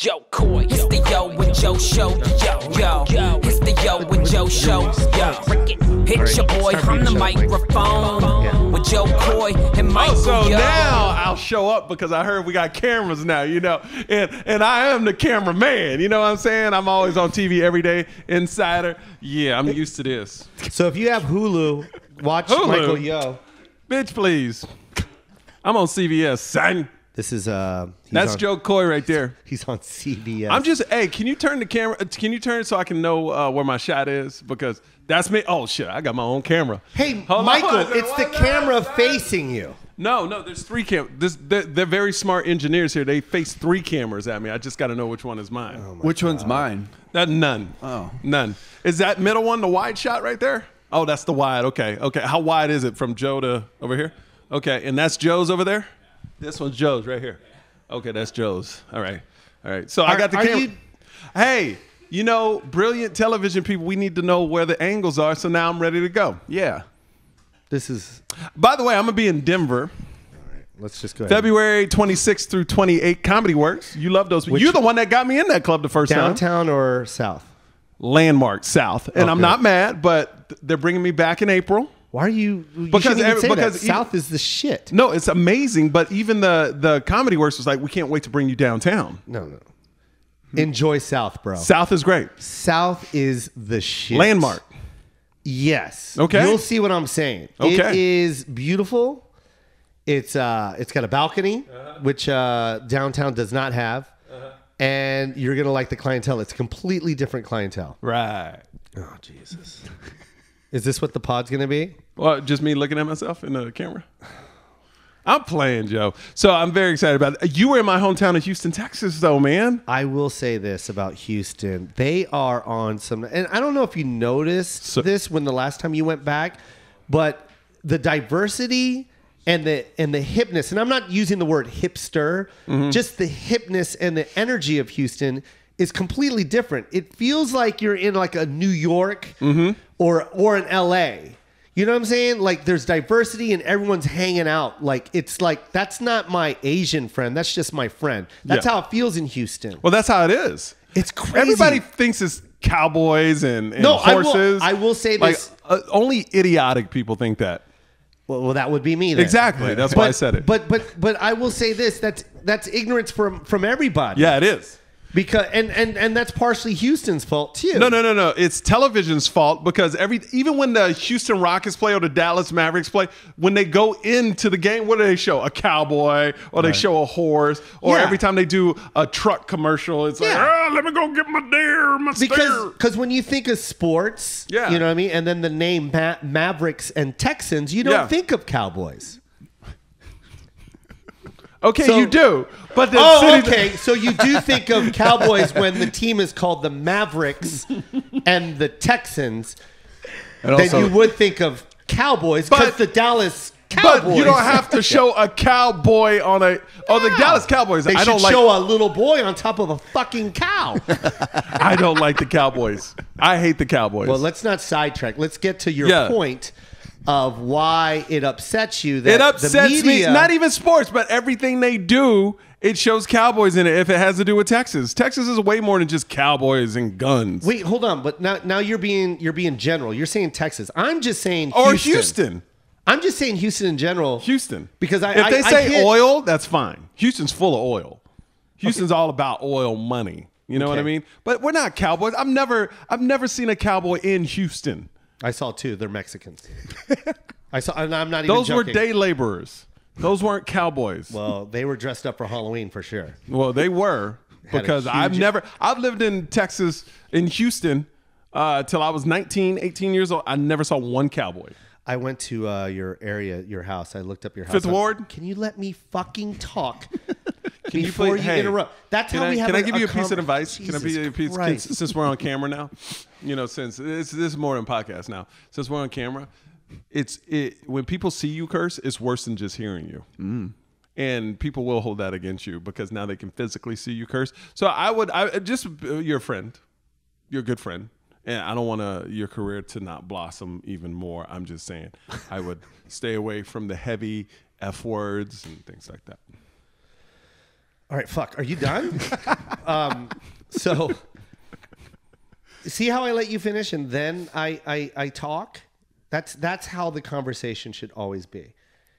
Joe Coy, it's the Yo and Joe Show, yo. It's the Yo and Joe Show, yo. Hit your boy on the microphone with Joe Coy and Michael. So now I'll show up because I heard we got cameras now, you know, and I am the cameraman. You know what I'm saying? I'm always on TV every day, Insider. Yeah, I'm used to this. So if you have Hulu, watch Michael Yo. Bitch, please. I'm on CBS, son. This is that's Joe Coy right there. He's on CBS. I'm just, hey, can you turn the camera? Can you turn it so I can know where my shot is? Because that's me. Oh shit, I got my own camera. Hey, Michael, it's the camera facing you. No, there's three cameras. They're very smart engineers here. They face three cameras at me. I just got to know which one is mine. Oh which one's mine? None. Oh, none. Is that middle one the wide shot right there? Oh, that's the wide. Okay. How wide is it from Joe to over here? Okay, and that's Joe's over there. This one's Joe's right here. Okay, that's Joe's. All right. So I got the camera. Hey, you know, brilliant television people, we need to know where the angles are, so now I'm ready to go. yeah. This is. By the way, I'm going to be in Denver. All right, let's just go ahead. February 26th through 28th, Comedy Works. You love those. You're the one that got me in that club the first time. Downtown or south? Landmark, south. And I'm not mad, but they're bringing me back in April. Why are you? Because South is the shit. No, it's amazing. But even the Comedy Works was like, we can't wait to bring you downtown. No. Enjoy South, bro. South is great. South is the shit. Landmark. Yes. Okay. You'll see what I'm saying. Okay. It is beautiful. It's got a balcony, which downtown does not have, and you're gonna like the clientele. It's a completely different clientele. Right. Oh Jesus. Is this what the pod's going to be? Well, just me looking at myself in the camera? I'm playing, Joe. So I'm very excited about it. You were in my hometown of Houston, Texas, though, man. I will say this about Houston. They are on some... And I don't know if you noticed this when the last time you went back, but the diversity and the hipness, and I'm not using the word hipster, just the hipness and the energy of Houston is completely different. It feels like you're in like a New York or an LA. You know what I'm saying? Like there's diversity and everyone's hanging out. Like it's like that's not my Asian friend. That's just my friend. That's how it feels in Houston. Well, that's how it is. It's crazy. Everybody thinks it's cowboys and horses. I will say this. Like, only idiotic people think that. Well, that would be me then. Exactly. That's why I said it. But I will say this. That's ignorance from everybody. Yeah, it is. Because and that's partially Houston's fault too. No. It's television's fault because even when the Houston Rockets play or the Dallas Mavericks play, when they go into the game, what do they show? A cowboy or they show a horse or every time they do a truck commercial, it's like, let me go get my deer, my steer. Because when you think of sports, you know what I mean, and then the name Mavericks and Texans, you don't think of Cowboys. Okay, so, you do. But okay. So you do think of Cowboys when the team is called the Mavericks and the Texans. And then you would think of Cowboys because the Dallas Cowboys. But you don't have to show a cowboy on a... Oh, the Dallas Cowboys. They should show a little boy on top of a fucking cow. I don't like the Cowboys. I hate the Cowboys. Well, let's not sidetrack. Let's get to your point of why it upsets you. That it upsets the media, me. Not even sports, but everything they do, it shows Cowboys in it if it has to do with Texas. Texas is way more than just cowboys and guns. Wait, hold on. But now you're being general. You're saying Texas. I'm just saying Houston. Or Houston. I'm just saying Houston in general. Houston. Because if they say oil, that's fine. Houston's full of oil. Houston's all about oil money. You know what I mean? But we're not cowboys. I've never seen a cowboy in Houston. I saw two. They're Mexicans. And I'm not even Those joking. were day laborers. Those weren't cowboys. Well, they were dressed up for Halloween for sure. Well, they were because I've lived in Texas, in Houston, till I was 19, 18 years old. I never saw one cowboy. I went to your area, your house. I looked up your house. Fifth Ward? Can you let me fucking talk before you interrupt? That's how we have. Can I give you a piece of advice? Jesus Can I be a piece? Since we're on camera now, you know, since this is more than podcast now. Since we're on camera, when people see you curse, it's worse than just hearing you. And people will hold that against you because now they can physically see you curse. So you're a friend, you're a good friend. And I don't want your career to not blossom even more. I'm just saying I would stay away from the heavy F words and things like that. All right, fuck. Are you done? So, see how I let you finish and then I talk? That's how the conversation should always be.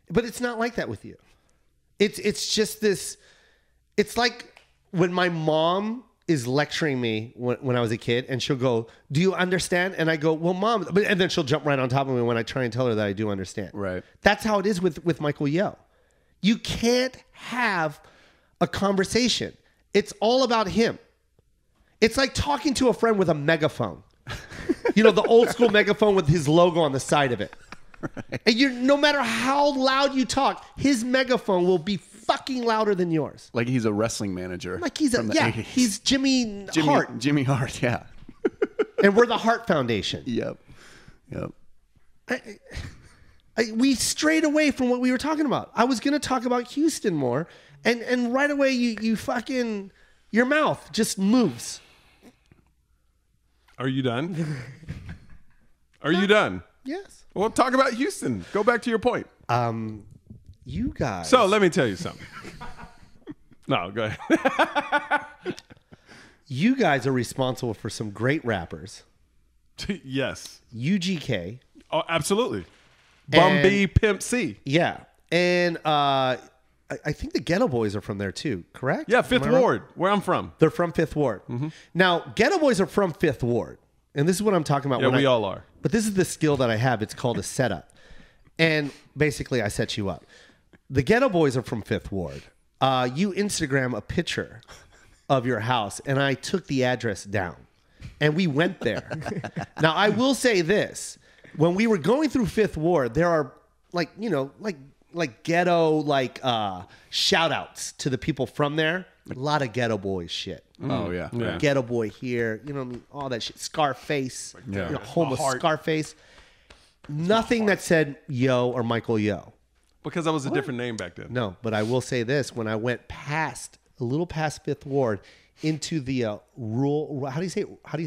But it's not like that with you. It's just this. It's like when my mom is lecturing me when I was a kid, and she'll go, "Do you understand?" And I go, "Well, Mom," and then she'll jump right on top of me when I try and tell her that I do understand. Right. That's how it is with Michael Yo. You can't have a conversation. It's all about him. It's like talking to a friend with a megaphone. You know, the old school megaphone with his logo on the side of it. Right. And no matter how loud you talk, his megaphone will be fucking louder than yours. Like he's a wrestling manager. Like he's 80s. He's Jimmy Hart. Jimmy Hart, yeah. And we're the Hart Foundation. Yep. We strayed away from what we were talking about. I was going to talk about Houston more, and right away you fucking, your mouth just moves. Are you done? Are you done? Yes. Well, talk about Houston. Go back to your point. You guys. So let me tell you something. No, go ahead. You guys are responsible for some great rappers. Yes. UGK. Oh, absolutely. Bum B, Pimp C. Yeah. And I think the Ghetto Boys are from there too, correct? Yeah, Fifth Ward, where I'm from. They're from Fifth Ward. Mm-hmm. Now, Ghetto Boys are from Fifth Ward. And this is what I'm talking about. Yeah, we all are. But this is the skill that I have. It's called a setup. And basically, I set you up. The Ghetto Boys are from Fifth Ward. You Instagram a picture of your house, and I took the address down. And we went there. Now, I will say this. When we were going through Fifth Ward, there are, like ghetto, shout outs to the people from there. A lot of Ghetto Boy shit. Oh, yeah. Ghetto Boy here. You know what I mean? All that shit. Scarface. Yeah. You know, home of Scarface. Nothing that said Yo or Michael Yo. Because that was a different name back then. No, but I will say this. When I went a little past Fifth Ward, into the rural, how do you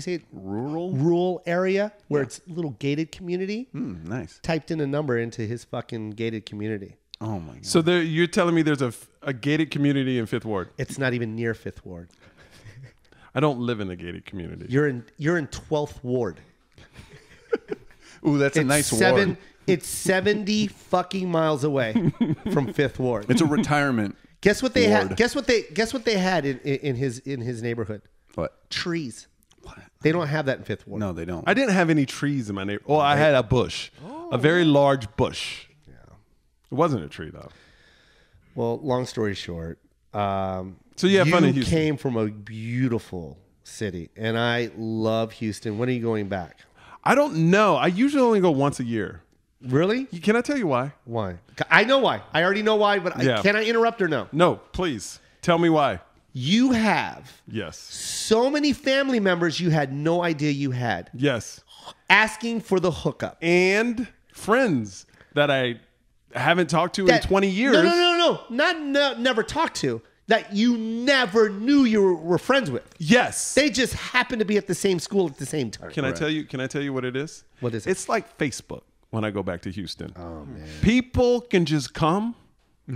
say it? Rural area where it's a little gated community. Nice. Typed in a number into his fucking gated community. Oh my God. So you're telling me there's a gated community in Fifth Ward? It's not even near Fifth Ward. I don't live in a gated community. You're in 12th Ward. Ooh, that's a nice ward. It's 70 fucking miles away from Fifth Ward. It's a retirement. Guess what they ward. had? Guess what they had in his neighborhood? What? Trees. They don't have that in Fifth Ward. No, they don't. I didn't have any trees in my neighborhood. Well, I had a bush, a very large bush. Yeah, it wasn't a tree though. Well, long story short, so you have fun in Houston. Came from a beautiful city, and I love Houston. When are you going back? I don't know. I usually only go once a year. Really? Can I tell you why? Why? I know why. I already know why, but can I interrupt or no? No, please. Tell me why. You have Yes. so many family members you had no idea you had. Yes. Asking for the hookup. And friends that I haven't talked to in 20 years. No. Not never talked to. That you never knew you were friends with. Yes. They just happened to be at the same school at the same time. Can I tell you what it is? What is it? It's like Facebook when I go back to Houston. Oh, man. People can just come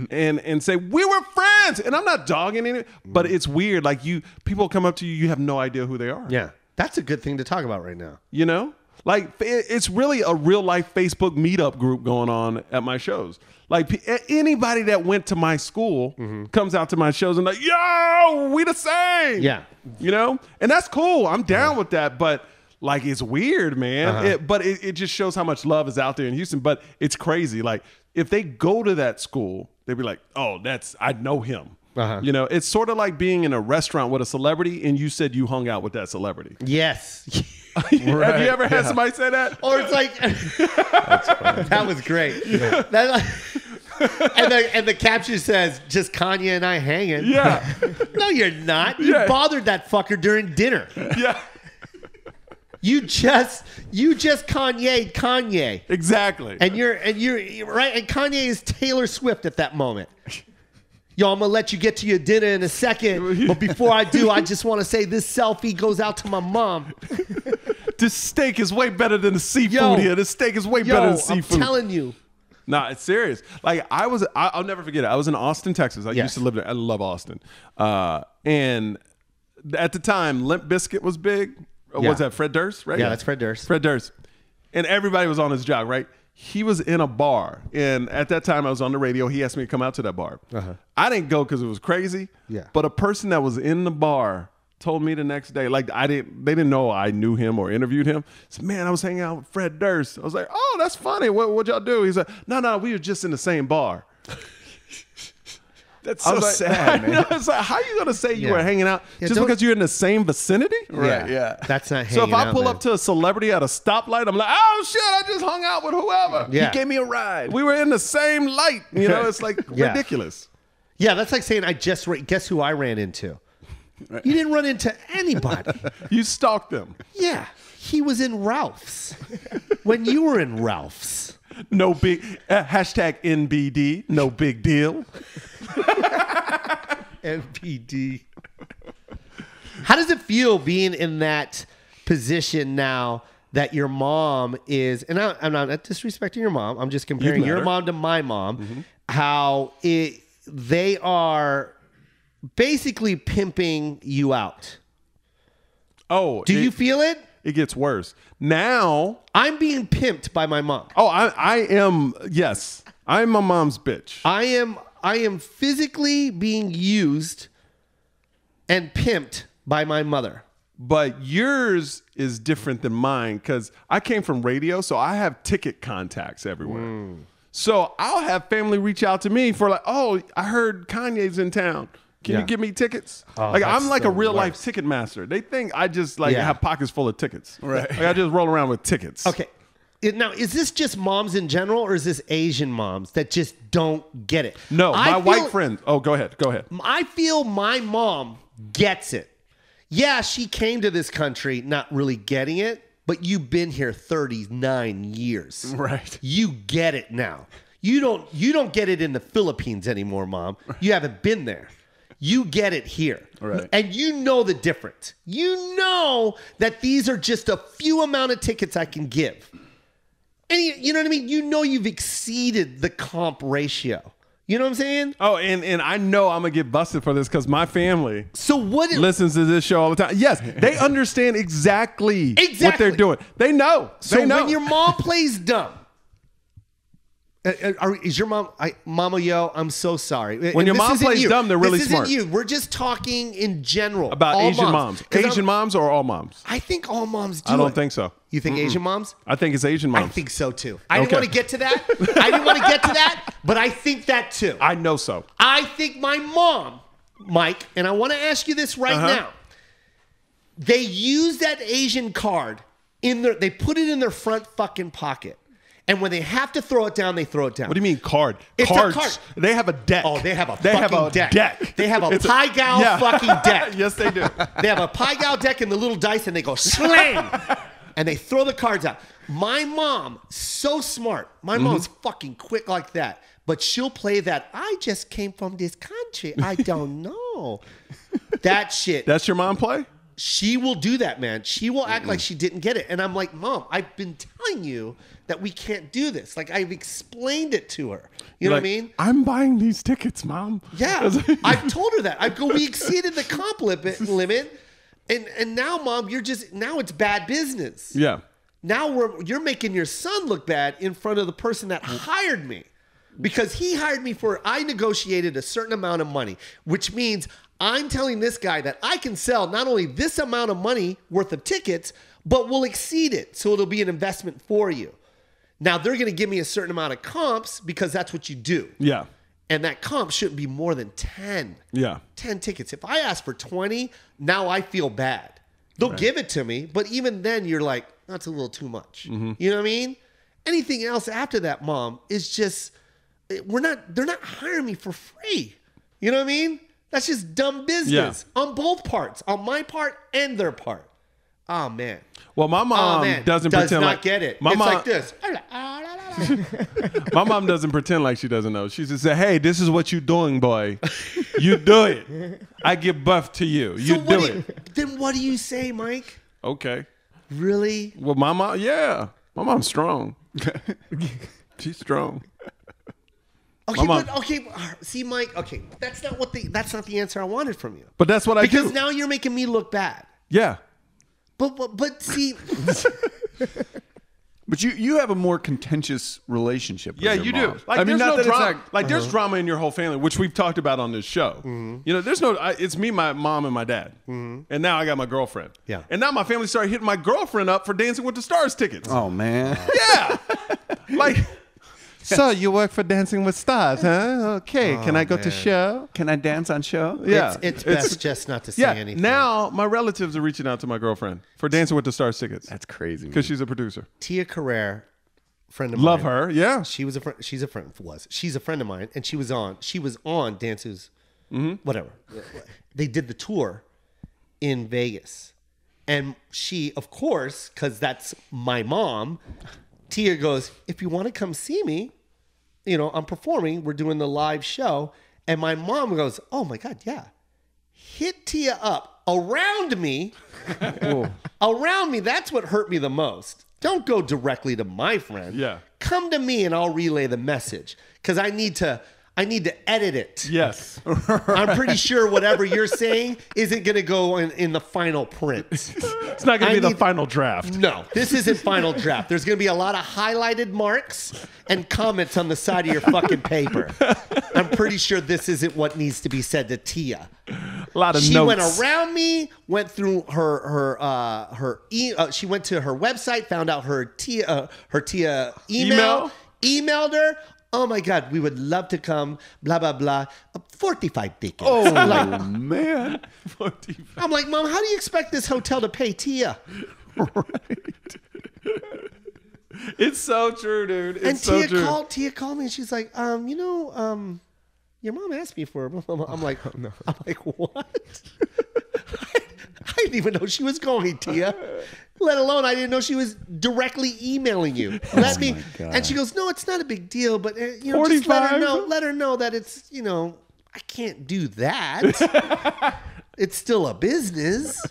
and say, we were friends. And I'm not dogging it, but it's weird. Like people come up to you, you have no idea who they are. Yeah. That's a good thing to talk about right now. You know? Like it's really a real life Facebook meetup group going on at my shows. Like anybody that went to my school comes out to my shows and like, yo, we the same. Yeah. You know? And that's cool. I'm down with that. But like, it's weird, man. But it just shows how much love is out there in Houston. But it's crazy. Like if they go to that school, they'd be like, oh, I know him. You know, it's sort of like being in a restaurant with a celebrity and you said you hung out with that celebrity. Yes. Have you ever had somebody say that? Or it's like, that was great. Yeah. And the caption says, just Kanye and I hanging. Yeah. No, you're not. You bothered that fucker during dinner. Yeah. You just Kanye'd Kanye. Exactly. And you're right. And Kanye is Taylor Swift at that moment. Yo, I'm going to let you get to your dinner in a second. But before I do, I just want to say this selfie goes out to my mom. This steak is way better than the seafood here. This steak is way better than seafood. I'm telling you. Nah, it's serious. Like I'll never forget it. I was in Austin, Texas. I used to live there. I love Austin. And at the time, Limp Bizkit was big. Yeah. Was that Fred Durst, right? Yeah, that's Fred Durst. Fred Durst. And everybody was on his job, right? He was in a bar. And at that time, I was on the radio. He asked me to come out to that bar. I didn't go because it was crazy. Yeah. But a person that was in the bar told me the next day, like they didn't know I knew him or interviewed him. Said, man, I was hanging out with Fred Durst. I was like, oh, that's funny. What'd y'all do? He's like, no, we were just in the same bar. That's so sad, man. I know. It's like, how are you going to say you were hanging out just don't- because you're in the same vicinity? Right, yeah. That's not hanging So if I out, pull man. up to a celebrity at a stoplight, I'm like, oh, shit, I just hung out with whoever. Yeah. He gave me a ride. We were in the same light. You know, it's like ridiculous. Yeah, that's like saying guess who I ran into? You didn't run into anybody. You stalked them. Yeah, he was in Ralph's when you were in Ralph's. No big, hashtag NBD, no big deal. NPD. How does it feel being in that position now that your mom is, and I'm not disrespecting your mom, I'm just comparing met your her. mom to my mom, how they are basically pimping you out. Oh, Do you feel it? It gets worse. Now, I'm being pimped by my mom. I am, yes, I'm my mom's bitch. I am physically being used and pimped by my mother. But yours is different than mine because I came from radio, so I have ticket contacts everywhere. So I'll have family reach out to me for like, oh, I heard Kanye's in town. Can you give me tickets? Like that's I'm like the a real life worst. ticket master. They think I just like Yeah. have pockets full of tickets. Right. Like I just roll around with tickets. Okay. Now, is this just moms in general, or is this Asian moms that just don't get it? No, I my feel- white friend. Oh, go ahead. Go ahead. I feel my mom gets it. Yeah, she came to this country not really getting it, but you've been here 39 years. Right. You get it now. You don't get it in the Philippines anymore, Mom. You haven't been there. You get it here. Right. And you know the difference. You know that these are just a few amount of tickets I can give. And you know what I mean? You know you've exceeded the comp ratio. You know what I'm saying? Oh, and I know I'm gonna get busted for this because my family So what listens to this show all the time. Yes, they understand exactly what they're doing. They know. So They know. when your mom plays dumb, is your mom, Mama Yo, I'm so sorry. When your mom plays dumb, they're really smart. This isn't you. We're just talking in general. About all Asian moms. 'Cause Asian moms or all moms? I think all moms do I don't it. think so. You think Asian moms? I think it's Asian moms. I think so too. I didn't Okay. want to get to that. I didn't want to get to that, but I think that too. I know so. I think my mom, Mike, and I want to ask you this right now. They use that Asian card they put it in their front fucking pocket. And when they have to throw it down, they throw it down. What do you mean card? It's a Cards. card. They have a deck. Oh, they have a fucking deck. They have a It's pie gal fucking deck. Yes, they do. They have a pie gal deck and the little dice, and they go slam, and they throw the cards out. My mom, so smart. My mom's fucking quick like that, but she'll play that. I just came from this country. I don't know that shit. That's your mom play? She will do that, man. She will act like she didn't get it, and I'm like, Mom, I've been telling you that we can't do this. Like I've explained it to her. You know what I mean? I'm buying these tickets, Mom. Yeah, I've told her that. I go, we exceeded the comp limit, and now, Mom, now it's bad business. Yeah. Now you're making your son look bad in front of the person that hired me, because he hired me I negotiated a certain amount of money, which means I'm telling this guy that I can sell not only this amount of money worth of tickets, but we'll exceed it, so it'll be an investment for you. Now they're going to give me a certain amount of comps because that's what you do. Yeah. And that comp shouldn't be more than 10. Yeah. 10 tickets. If I ask for 20, now I feel bad. They'll give it to me, but even then you're like, that's a little too much. You know what I mean? Anything else after that, Mom, is just they're not hiring me for free. You know what I mean? That's just dumb business on both parts, on my part and their part. Oh man. Well, my mom does not like get it. My It's mom, like this. my mom doesn't pretend like she doesn't know. She just say, "Hey, this is what you doing, boy. You do it. I give buff to you. You So do it." Then what do you say, Mike? Okay. Really? Well, my mom, my mom's strong. She's strong. Okay, My mom- but okay, see, Mike. Okay, that's not the answer I wanted from you. But that's what I do. Because now you're making me look bad. Yeah. But see, But you have a more contentious relationship with Yeah, your you mom. do. Like, I mean, there's not no that it's drama. not- There's drama in your whole family, which we've talked about on this show. You know, there's no. It's me, my mom, and my dad, and now I got my girlfriend. Yeah. And now my family started hitting my girlfriend up for Dancing with the Stars tickets. Oh man. Yeah. Like. So you work for Dancing with Stars, huh? Okay. Can I go to show? Can I dance on show? yeah, it's best just not to say Yeah. anything. Now my relatives are reaching out to my girlfriend for Dancing with the Stars tickets That's crazy. because she's a producer. Tia Carrere, friend of Love mine. her. Yeah. She's a friend of mine, and she was on Dances, whatever. They did the tour in Vegas, and she, of course, because that's my mom. Tia goes, if you want to come see me, you know, I'm performing. We're doing the live show, and my mom goes, oh my God, yeah, hit Tia up around me. Around me. That's what hurt me the most. Don't go directly to my friend. Yeah. Come to me and I'll relay the message because I need to edit it. Yes. I'm pretty sure whatever you're saying isn't going to go in the final print. It's not going to be the final draft. No, this isn't final draft. There's going to be a lot of highlighted marks and comments on the side of your fucking paper. I'm pretty sure this isn't what needs to be said to Tia. A lot of She notes. went around me, went through she went to her website, found out her Tia email, emailed her. Oh my God, we would love to come. Blah blah blah. 45 tickets. Oh man. I'm like, Mom, how do you expect this hotel to pay Tia? It's so true, dude. It's And so true. Tia called me and she's like, your mom asked me for it. I'm like, oh, no. I'm like, what? I didn't even know she was going, Tia. Let alone I didn't know she was directly emailing you. Let me. God. And she goes, no, it's not a big deal, but you know, just let her 45? know. Let her know that it's, you know, I can't do that. It's still a business,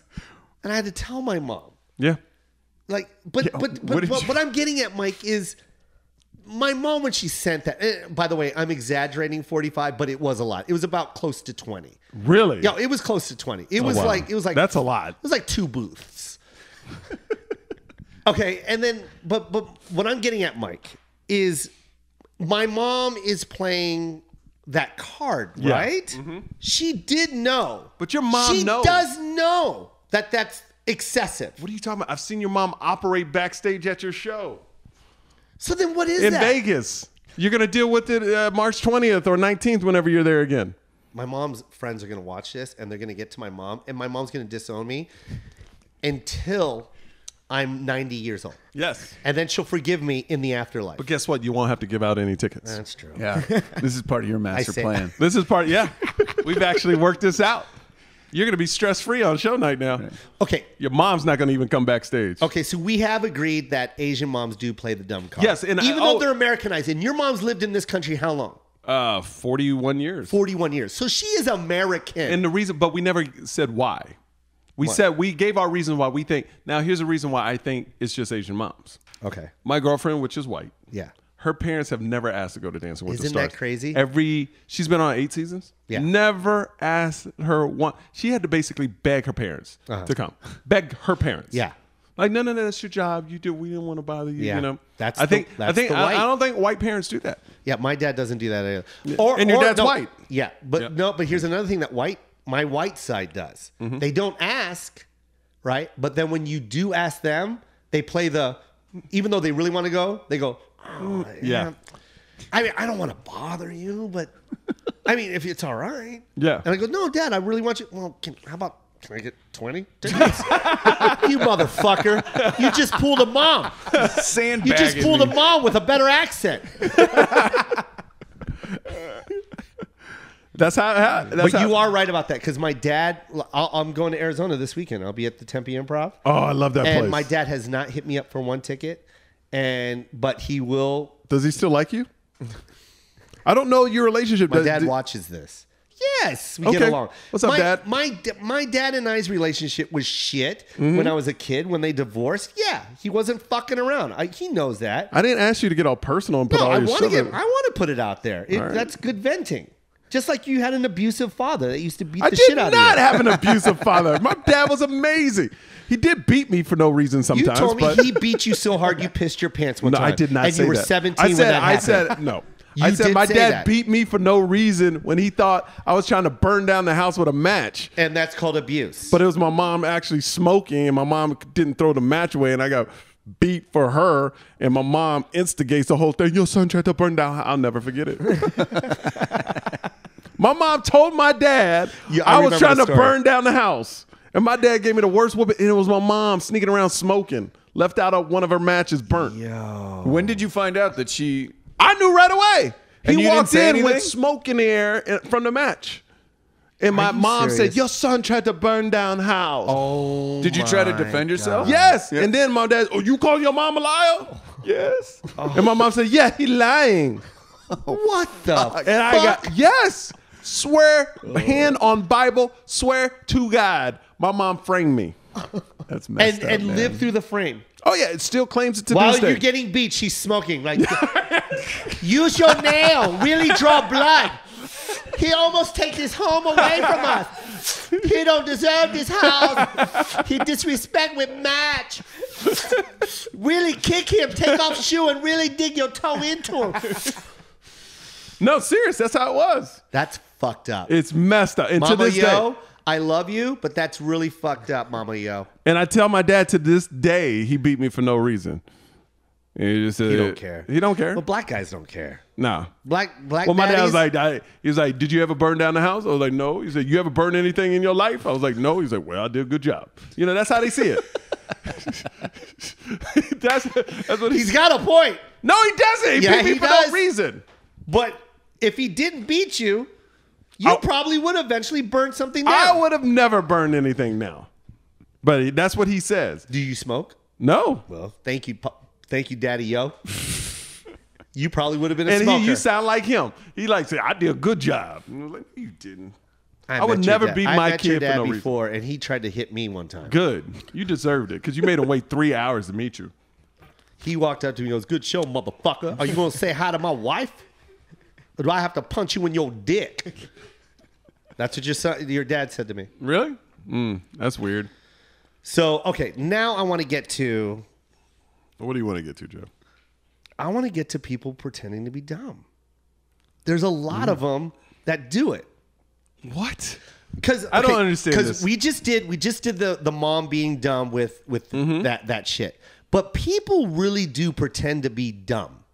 and I had to tell my mom. Yeah. Like, but what but did you- what I'm getting at, Mike, is my mom when she sent that. By the way, I'm exaggerating 45, but it was a lot. It was about close to 20. Really? Yeah, it was close to 20. It was wow. like That's a lot. It was like 2 booths. Okay, and then but what I'm getting at, Mike, is my mom is playing that card, Yeah. right? Mm-hmm. She did know. But your mom she knows. does know that that's excessive. What are you talking about? I've seen your mom operate backstage at your show So then what is in that? Vegas. You're going to deal with it March 20th or 19th whenever you're there again. My mom's friends are going to watch this and they're going to get to my mom and my mom's going to disown me until I'm 90 years old. Yes. And then she'll forgive me in the afterlife. But guess what? You won't have to give out any tickets. That's true. Yeah. This is part of your master say- plan. This is part, yeah. We've actually worked this out. You're going to be stress-free on show night now. Okay. Your mom's not going to even come backstage. Okay, so we have agreed that Asian moms do play the dumb card. Yes, and even though they're Americanized. And your mom's lived in this country how long? 41 years. 41 years. So she is American. And the reason, but we never said why. We gave our reason why we think. Now, here's a reason why I think it's just Asian moms. okay. My girlfriend, which is white, Yeah. her parents have never asked to go to Dancing with the Isn't Stars. that crazy? She's been on 8 seasons. Yeah. Never asked her one. She had to basically beg her parents to come. Beg her parents. Yeah. Like, no, that's your job. You do. We didn't want to bother you. Yeah. You know. That's I the- think. that's I think. the I white. don't think white parents do that. Yeah, my dad doesn't do that either. And your dad's white. Yeah, but Yeah. no, but here's another thing that my white side does. Mm-hmm. They don't ask, right? But then when you do ask them, they play even though they really want to go, they go, oh, Yeah. I mean, I don't want to bother you, but I mean, if it's all right. Yeah. And I go, no, Dad, I really want you. Well, how about, can I get 20 tickets? You motherfucker. You just pulled a mom. Sandbagging You just pulled me. a mom with a better accent. That's how. That's But how, you are right about that because my dad, I'm going to Arizona this weekend. I'll be at the Tempe Improv. Oh, I love that And place. my dad has not hit me up for one ticket, but he will. Does he still like you? I don't know your relationship. My dad watches this. Yes, we get Okay. along. What's up, Dad? My dad and I's relationship was shit when I was a kid. When they divorced, yeah, he wasn't fucking around. He knows that. I didn't ask you to get all personal and put No, all I your want to stuff get. in. I want to put it out there. right. That's good venting. Just like you had an abusive father that used to beat I the did shit out not of you. have an abusive father. My dad was amazing. He did beat me for no reason You sometimes. told me but he beat you so hard you pissed your pants one no, time. I did not and say you were that. 17 I when said, that I happened. said no. You I said did my say dad that. beat me for no reason when he thought I was trying to burn down the house with a match. And that's called abuse. But it was my mom actually smoking, and my mom didn't throw the match away, and I got beat for her. And my mom instigates the whole thing. Your son tried to burn down. I'll never forget it. My mom told my dad Yeah, I I was remember trying the to story. burn down the house, and my dad gave me the worst whooping. And it was my mom sneaking around smoking, left out of one of her matches burnt. When did you find out that she? I knew right away. And He you didn't walked say in with anything? smoke in the air from the match. And my Are you mom serious? said, your son tried to burn down the house. Oh, Did you try to my defend yourself? God. Yes. Yeah. And then my dad, oh, you calling your mom a liar? Yes. And my mom said, yeah, he lying. What the And I got, yes. Swear, hand on Bible, swear to God. My mom framed me. That's messed up, and man. live through the frame. Oh, yeah, it still claims it to While this day. you're getting beat, she's smoking. Like, use your nail. Really draw blood. He almost take his home away from us. He don't deserve this house. He disrespect with match. Really kick him. Take off shoe and really dig your toe into him. No, serious. That's how it was. That's fucked up. It's messed up. And to Mama this Yo, day. I love you, but that's really fucked up, Mama Yo. And I tell my dad to this day he beat me for no reason. And he just said, He don't care. He don't care. But black guys don't care. Nah. Black Well, my dad was daddies- like, he was like, did you ever burn down the house? I was like, no. He said, you ever burn anything in your life? I was like, no. He's like, well, I did a good job. You know, that's how they see it. that's what he's got a point. No, he doesn't. He Yeah, beat me he for does. no reason. But if he didn't beat you, you probably would eventually burn something down. I would have never burned anything now. But that's what he says. Do you smoke? No. Well, thank you, Daddy Yo. You probably would have been a And smoker. you sound like him. He like said, I did a good job. And I was like, you didn't. I would met your never dad- beat I my met your kid for dad no reason. before, and he tried to hit me one time. Good. You deserved it because you made him wait 3 hours to meet you. He walked up to me and goes, "Good show, motherfucker. Are you going to say hi to my wife? Or do I have to punch you in your dick?" That's what your dad said to me. Really? That's weird. So, okay, now I want to get to What do you want to get to, Joe? I want to get to people pretending to be dumb. There's a lot of them that do it. What? Because I don't understand Because this. we just did the mom being dumb with that shit. But people really do pretend to be dumb.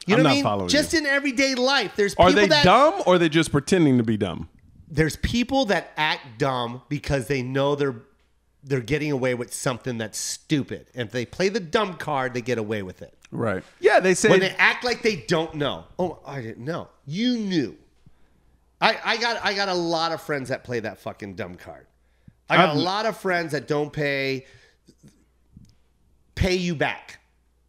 You I'm know what not I mean? following Just you. in everyday life, there's people Are they that dumb or are they just pretending to be dumb? there's people that act dumb because they know they're getting away with something that's stupid. And if they play the dumb card, they get away with it. Right. Yeah, they say When they act like they don't know. Oh, I didn't know. You knew. I got a lot of friends that play that fucking dumb card. I got a lot of friends that don't pay you back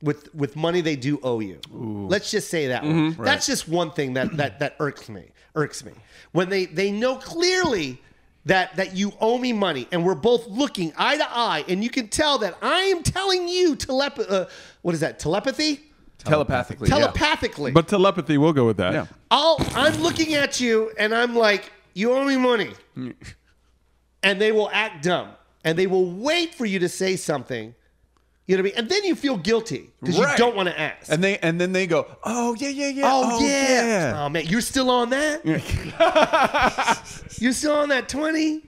with money they do owe you. Let's just say that one. That's just one thing that irks me. When they know clearly that you owe me money and we're both looking eye to eye and you can tell that I am telling you what is that? Telepathy? Telepathically. yeah. Telepathically. but telepathy, we'll go with that. Yeah. I'm looking at you and I'm like, you owe me money. And they will act dumb. And they will wait for you to say something. You know what I mean? And then you feel guilty because Right. you don't want to ask. And then they go, oh yeah. Oh, yeah. Oh, man, you're still on that? You're still on that 20?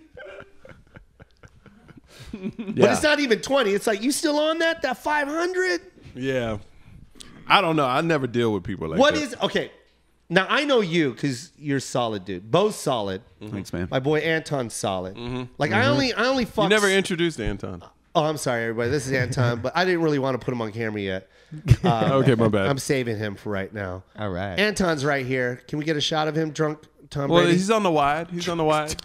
But it's not even 20. It's like, you still on that 500? Yeah. I don't know. I never deal with people like What that. is, okay. Now, I know you because you're solid, dude. Bo's solid. Thanks, man. My boy Anton's solid. Like, I only fuck. You never introduced Anton. Oh, I'm sorry, everybody. This is Anton, but I didn't really want to put him on camera yet. Okay, my bad. I'm saving him for right now. All right. Anton's right here. Can we get a shot of him drunk Tom Well, Brady. he's on the wide. He's on the wide.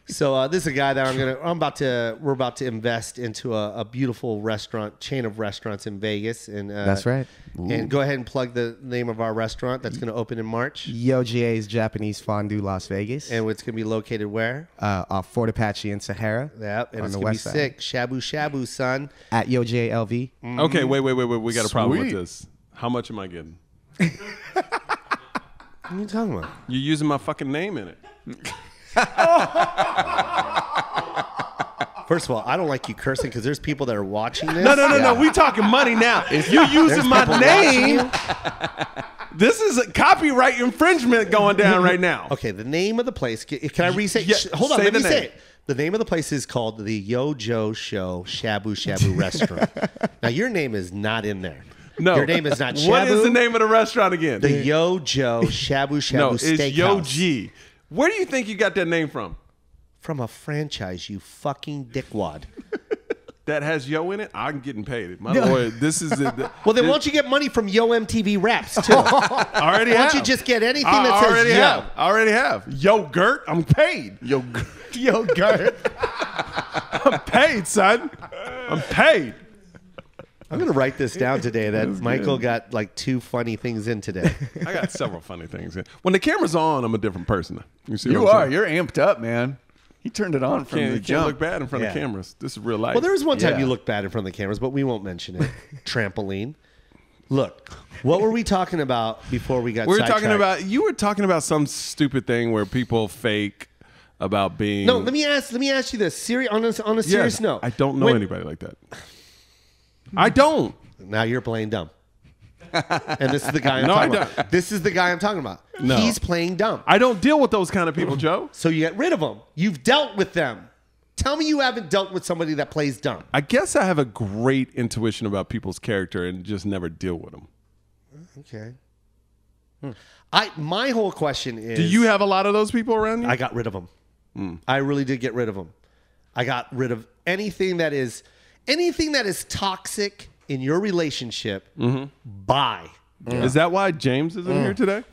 So this is a guy that we're about to invest into a beautiful restaurant chain of restaurants in Vegas, and That's right. And go ahead and plug the name of our restaurant that's going to open in March, YoGA's Japanese Fondue Las Vegas. and it's going to be located where? Off Fort Apache and Sahara. Yep, and on it's the going to be west side. sick. Shabu shabu, son. At YoGA LV. Okay, wait. We got a problem with Sweet. this. How much am I getting? What are you talking about? You're using my fucking name in it. First of all, I don't like you cursing because there's people that are watching this. No. We talking money now. If you're using my people name, this is a copyright infringement going down right now. Okay, the name of the place. Can I re-say? Yeah, Hold on, say let the me name. say it. The name of the place is called the Yo Joe Show Shabu Shabu Restaurant. Now, your name is not in there. No. Your name is not Shabu. What is the name of the restaurant again? The Yo Joe Shabu Shabu no, it's Steakhouse. Yo G. Where do you think you got that name from? From a franchise, you fucking dickwad. That has Yo in it? I'm getting paid. My lawyer, this is the Well, then why don't you get money from Yo MTV Raps, too? Why I already have. don't you just get anything I that says already Yo? have. I already have. Yo Gert, I'm paid. Yo, Gert. I'm paid, son. I'm paid. I'm going to write this down today that Michael got like 2 funny things in today. I got several funny things. When the camera's on, I'm a different person. You see you what I'm are. saying? You're amped up, man. He turned it on from the Can't jump. look bad in front of Yeah. cameras. This is real life. Well, there was one time Yeah. you looked bad in front of the cameras, but we won't mention it. Trampoline. Look, what were we talking about before we got we were sidetracked? talking about. You were talking about some stupid thing where people fake about being. No, let me ask you this. On a serious Yes, note. I don't know When- anybody like that. I don't. Now you're playing dumb. And this is the guy I'm No, talking I about. This is the guy I'm talking about. No. He's playing dumb. I don't deal with those kind of people, Joe. So you get rid of them. You've dealt with them. Tell me you haven't dealt with somebody that plays dumb. I guess I have a great intuition about people's character and just never deal with them. Okay. My whole question is, Do you have a lot of those people around you? I got rid of them. I really did get rid of them. I got rid of anything that is toxic in your relationship. Bye. Is that why James isn't here today?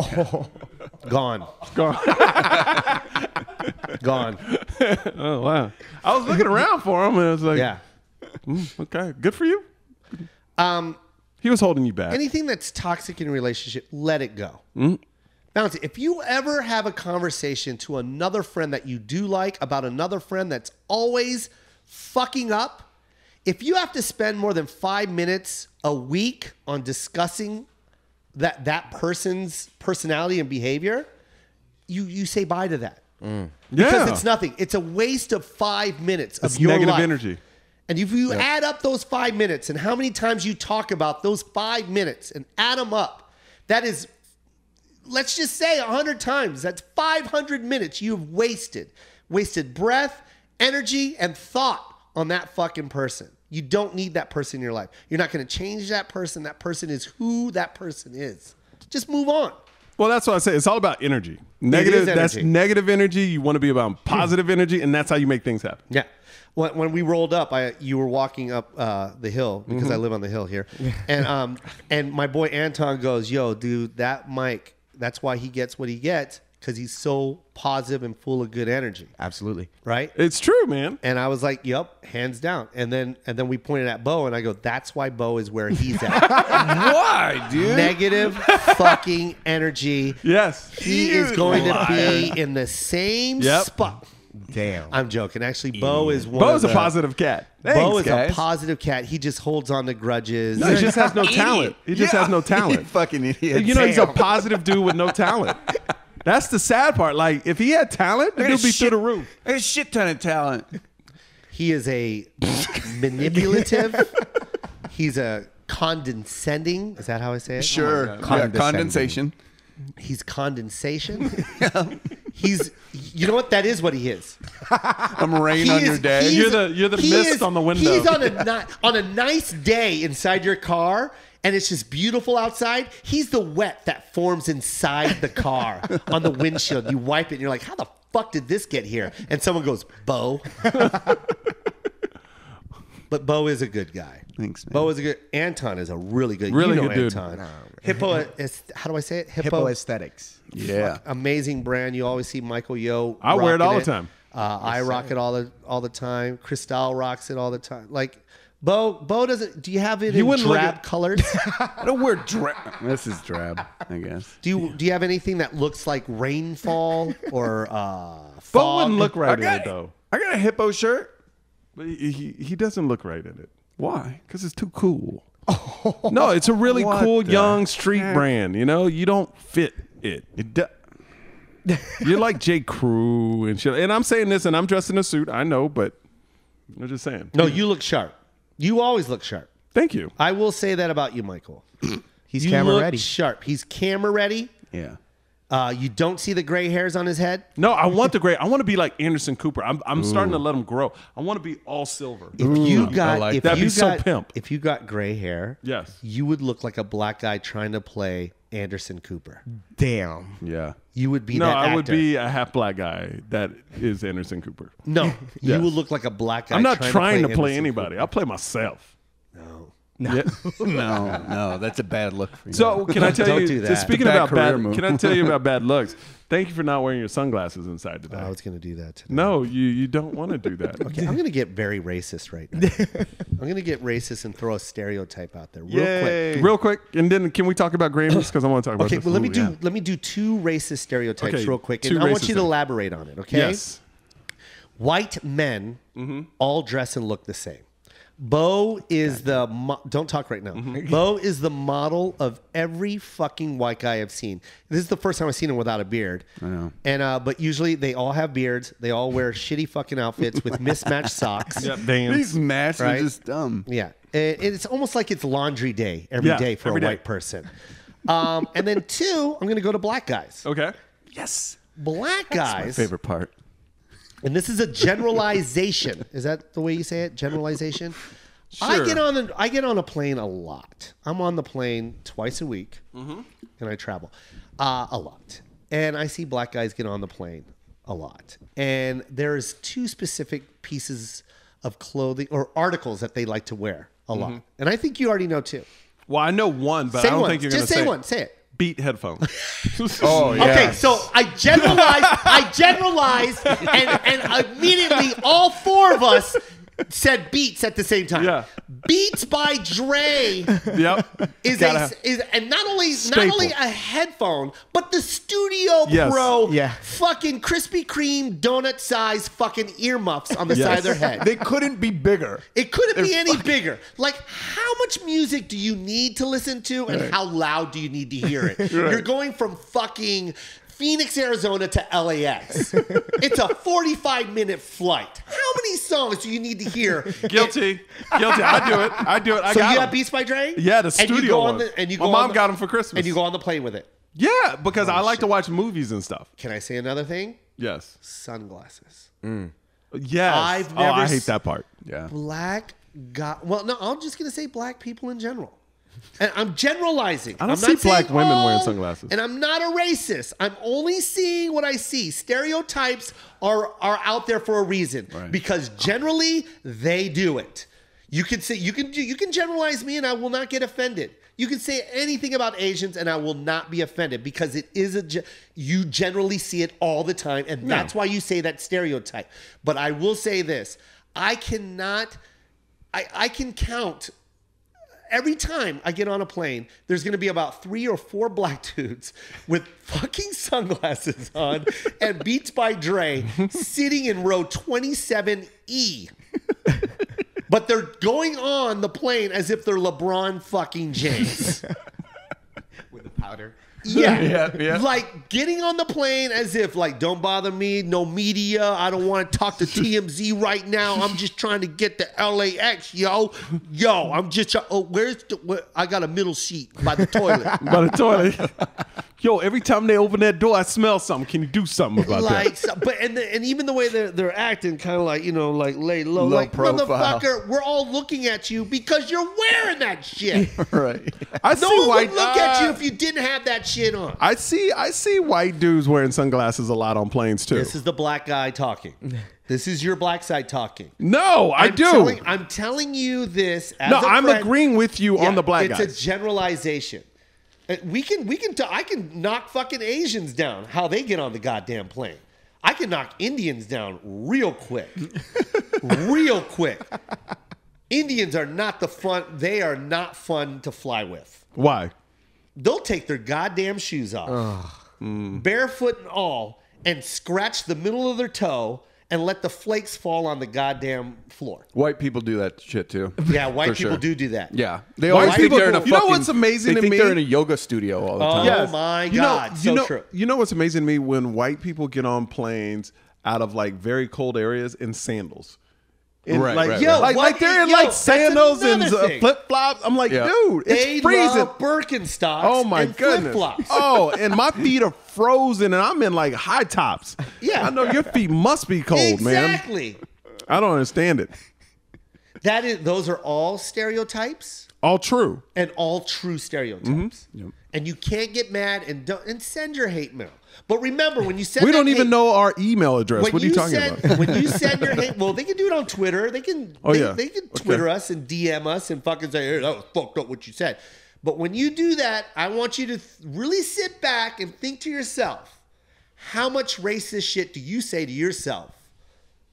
Gone. Gone. Gone. Oh wow! I was looking around for him and I was like, Yeah. okay, good for you." He was holding you back. Anything that's toxic in a relationship, let it go. Bouncy, if you ever have a conversation to another friend that you do like about another friend that's always fucking up, if you have to spend more than 5 minutes a week on discussing that person's personality and behavior, you say bye to that. Because Yeah. it's nothing. It's a waste of 5 minutes of It's your negative life. energy. And if you add up those 5 minutes and how many times you talk about those 5 minutes and add them up, that is, let's just say 100 times. That's 500 minutes you've wasted. Wasted breath, energy, and thought on that fucking person. You don't need that person in your life. You're not going to change that person. That person is who that person is. Just move on. Well, that's what I say. It's all about energy. Negative. That's energy. negative energy. You want to be about positive energy, and that's how you make things happen. Yeah. When we rolled up, you were walking up the hill because I live on the hill here, and my boy Anton goes, "Yo, dude, that Mike, that's why he gets what he gets because he's so positive and full of good energy, Absolutely. right?" It's true, man. And I was like, "Yep, hands down." And then we pointed at Bo, and I go, "That's why Bo is where he's at. Why, dude? Negative fucking energy. Yes. He is going to be in the same Yep. spot." Damn. I'm joking. Actually, Bo is one. Bo's of a the, positive cat. Bo Thanks, is guys. a positive cat. He just holds on to grudges. He just has no talent. He just has no You talent. fucking idiot. You know, he's a positive dude with no talent. That's the sad part. Like, if he had talent, the dude be through the roof. There's a shit ton of talent. He is a manipulative. He's a condescending. Is that how I say it? Sure. Yeah, Condescending. condensation. He's condensation. He's. You know what? That is what he is. I'm rain He on is- your day. he You're is- the he mist is- on the window. He's on a nice day inside your car, and it's just beautiful outside. He's the wet that forms inside the car on the windshield. You wipe it, and you're like, "How the fuck did this get here?" And someone goes, "Bo." But Bo is a good guy. Thanks, man. Bo is a good. Anton is a really good. Really you know good dude. Anton. Hippo. How do I say it? Hippo aesthetics. Yeah. Amazing brand. You always see Michael Yo. I wear it all rocking the time. I rock it all the time. Cristal rocks it all the time. Like Bo doesn't. Do you have it in wouldn't look drab at- colors? I don't wear drab. This is drab, I guess. Do you have anything that looks like rainfall or Bo fog? wouldn't look right I in got it though. I got a hippo shirt. But he doesn't look right in it Why? because it's too cool. No, it's a really What cool the young street heck? brand. You know, you don't fit it. It do- You're like J. Crew and shit. And I'm saying this, and I'm dressed in a suit. I know, but I'm just saying. No, you look sharp. You always look sharp. Thank you. I will say that about you, Michael. He's You camera look ready. sharp. He's camera ready. yeah. You don't see the gray hairs on his head. No, I want the gray. I want to be like Anderson Cooper. I'm starting to let him grow. I want to be all silver. If you got, like if that. That'd you be so got, pimp. if you got gray hair, Yes. you would look like a black guy trying to play Anderson Cooper. Damn. Yeah. You would be No, that I would actor. be a half black guy that is Anderson Cooper. No, you Yes. would look like a black guy. I'm not trying to play Anderson anybody. I'll play myself. Cooper. Yeah. No, that's a bad look for you. So can I tell Don't you? do that. So speaking Bad about career bad, move. can I tell you about bad looks? Thank you for not wearing your sunglasses inside today. No. I was going to do that today. No, you don't want to do that. Okay, I'm going to get very racist right now. I'm going to get racist and throw a stereotype out there real quick. Real quick, and then can we talk about Grammys? Because I want to talk about Okay, this. well Ooh, let me do two racist stereotypes Okay, real quick, two and I want racist you to things. elaborate on it. Okay, Yes. white men all dress and look the same. Bo is don't talk right now. Bo is the model of every fucking white guy I've seen. This is the first time I've seen him without a beard. I know. And but usually they all have beards. They all wear shitty fucking outfits with mismatched socks. Yep, dance. These masks Right? are just dumb. Yeah, it's almost like it's laundry day every day Yeah, for every a day. white person. And then two, I'm going to go to black guys. Okay. Yes. Black My guys, favorite part. and this is a generalization. Is that the way you say it? Generalization. I Sure. get on a plane a lot. I'm on the plane twice a week, and I travel a lot. And I see black guys get on the plane a lot. And there's two specific pieces of clothing or articles that they like to wear a lot. And I think you already know too. Well, I know one, but Say I don't one. think you're going to Just say say one. Say it. Beat headphones. Oh, yeah. Okay, so I generalized, and immediately all four of us said Beats at the same time. Yeah. Beats by Dre Yep. is Gotta is and not only Staple. a headphone, but the Studio Yes. Pro Yeah. fucking Krispy Kreme donut size fucking earmuffs on the side of their head. They couldn't be bigger. It couldn't be any bigger. Like, how much music do you need to listen to, and how loud do you need to hear it? You're going from fucking Phoenix, Arizona to LAX. It's a 45-minute flight. How many songs do you need to hear? Guilty. Guilty. I do it. I So got you 'em. have Beats by Dre? Yeah, the And you studio go on one. and you My go mom on the- got them for Christmas. And you go on the plane with it. Yeah, because I like to watch movies and stuff. Can I say another thing? Yes. Sunglasses. Yes. I've I never hate that part. Yeah. Black guy. Well, no, I'm just gonna say black people in general. And I'm generalizing. I don't I'm see not black saying women wearing all, sunglasses. And I'm not a racist. I'm only seeing what I see. Stereotypes are out there for a reason because generally they do it. You can say you can generalize me and I will not get offended. You can say anything about Asians and I will not be offended because it is you generally see it all the time, and that's why you say that stereotype. But I will say this: I can count. Every time I get on a plane, there's going to be about 3 or 4 black dudes with fucking sunglasses on and Beats by Dre sitting in row 27E. But they're going on the plane as if they're LeBron fucking James. With the powder. Yeah. Like getting on the plane as if like, don't bother me, no media. I don't want to talk to TMZ right now. I'm just trying to get to LAX, yo. I'm just I got a middle seat by the toilet. By the toilet. Yo, every time they open that door, I smell something. Can you do something about Like, that? so, but and even the way they're acting, kind of like, like lay low, Low like profile. motherfucker, we're all looking at you because you're wearing that shit. Right. I No see one white would look at you if you didn't have that shit on. I see white dudes wearing sunglasses a lot on planes too. This is the black guy talking. This is your black side talking. No, I do. I'm telling you this as No, a I'm friend. agreeing with you Yeah, on the black it's guys. a generalization. I can knock fucking Asians down. How they get on the goddamn plane. I can knock Indians down real quick. Real quick. Indians are not they are not fun to fly with. Why? They'll take their goddamn shoes off, barefoot and all, and scratch the middle of their toe and let the flakes fall on the goddamn floor. White people do that shit too. Yeah, white For people sure. do that. Yeah, they White always think people- they're in a you know fucking. what's amazing they to think me? they're in a yoga studio all the Oh time. my You know- God, you so know, true. You know what's amazing to me when white people get on planes out of like very cold areas in sandals. And Right, like, right, Yo, like, what- they're in yo, like that's sandals and another thing. flip flops. I'm like, Yeah. dude, it's They freezing. love Birkenstocks Oh my and goodness! flip-flops. Oh, and my feet are frozen, and I'm in like high tops. Yeah. I know your feet must be cold, man. Exactly. I don't understand it. Those are all stereotypes All true. and all true stereotypes. And you can't get mad and send your hate mail. But remember, when you send We that don't even hate- know our email address. when What are you talking send, about? When you send your hate, well, they can do it on Twitter. They can. Oh, they, yeah. They can Okay. Twitter us and DM us and fucking say, "Hey, that was fucked up what you said." But when you do that, I want you to really sit back and think to yourself, how much racist shit do you say to yourself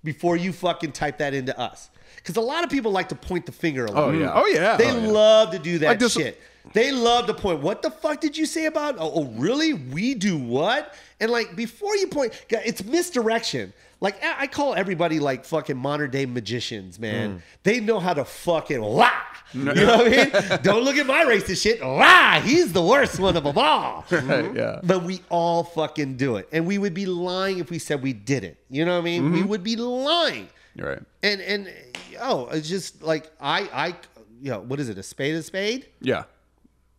before you fucking type that into us? Because a lot of people like to point the finger a lot. Oh yeah. Oh yeah. They love to do that Like this- shit. They love to point. What the fuck did you say about? Oh, really? We do what? And like before you point, it's misdirection. Like I call everybody like fucking modern day magicians, man. They know how to fucking lie. You know what I mean? Don't look at my racist shit. Lie. He's the worst one of them all. Yeah. But we all fucking do it, and we would be lying if we said we didn't. You know what I mean? We would be lying. You're right. And it's just like what is it? A spade, a spade? Yeah.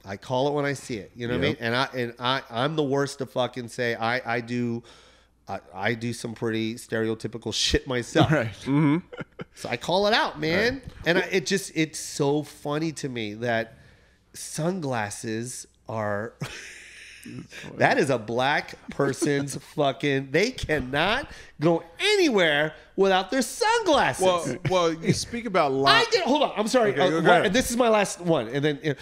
I call it when I see it. You know what I mean? And I'm the worst to fucking say I do some pretty stereotypical shit myself. Right. So I call it out, man. And it's so funny to me that sunglasses are that is a black person's fucking they cannot go anywhere without their sunglasses. Well, you speak about lying. Hold on. I'm sorry. Okay, go ahead. And this is my last one. And then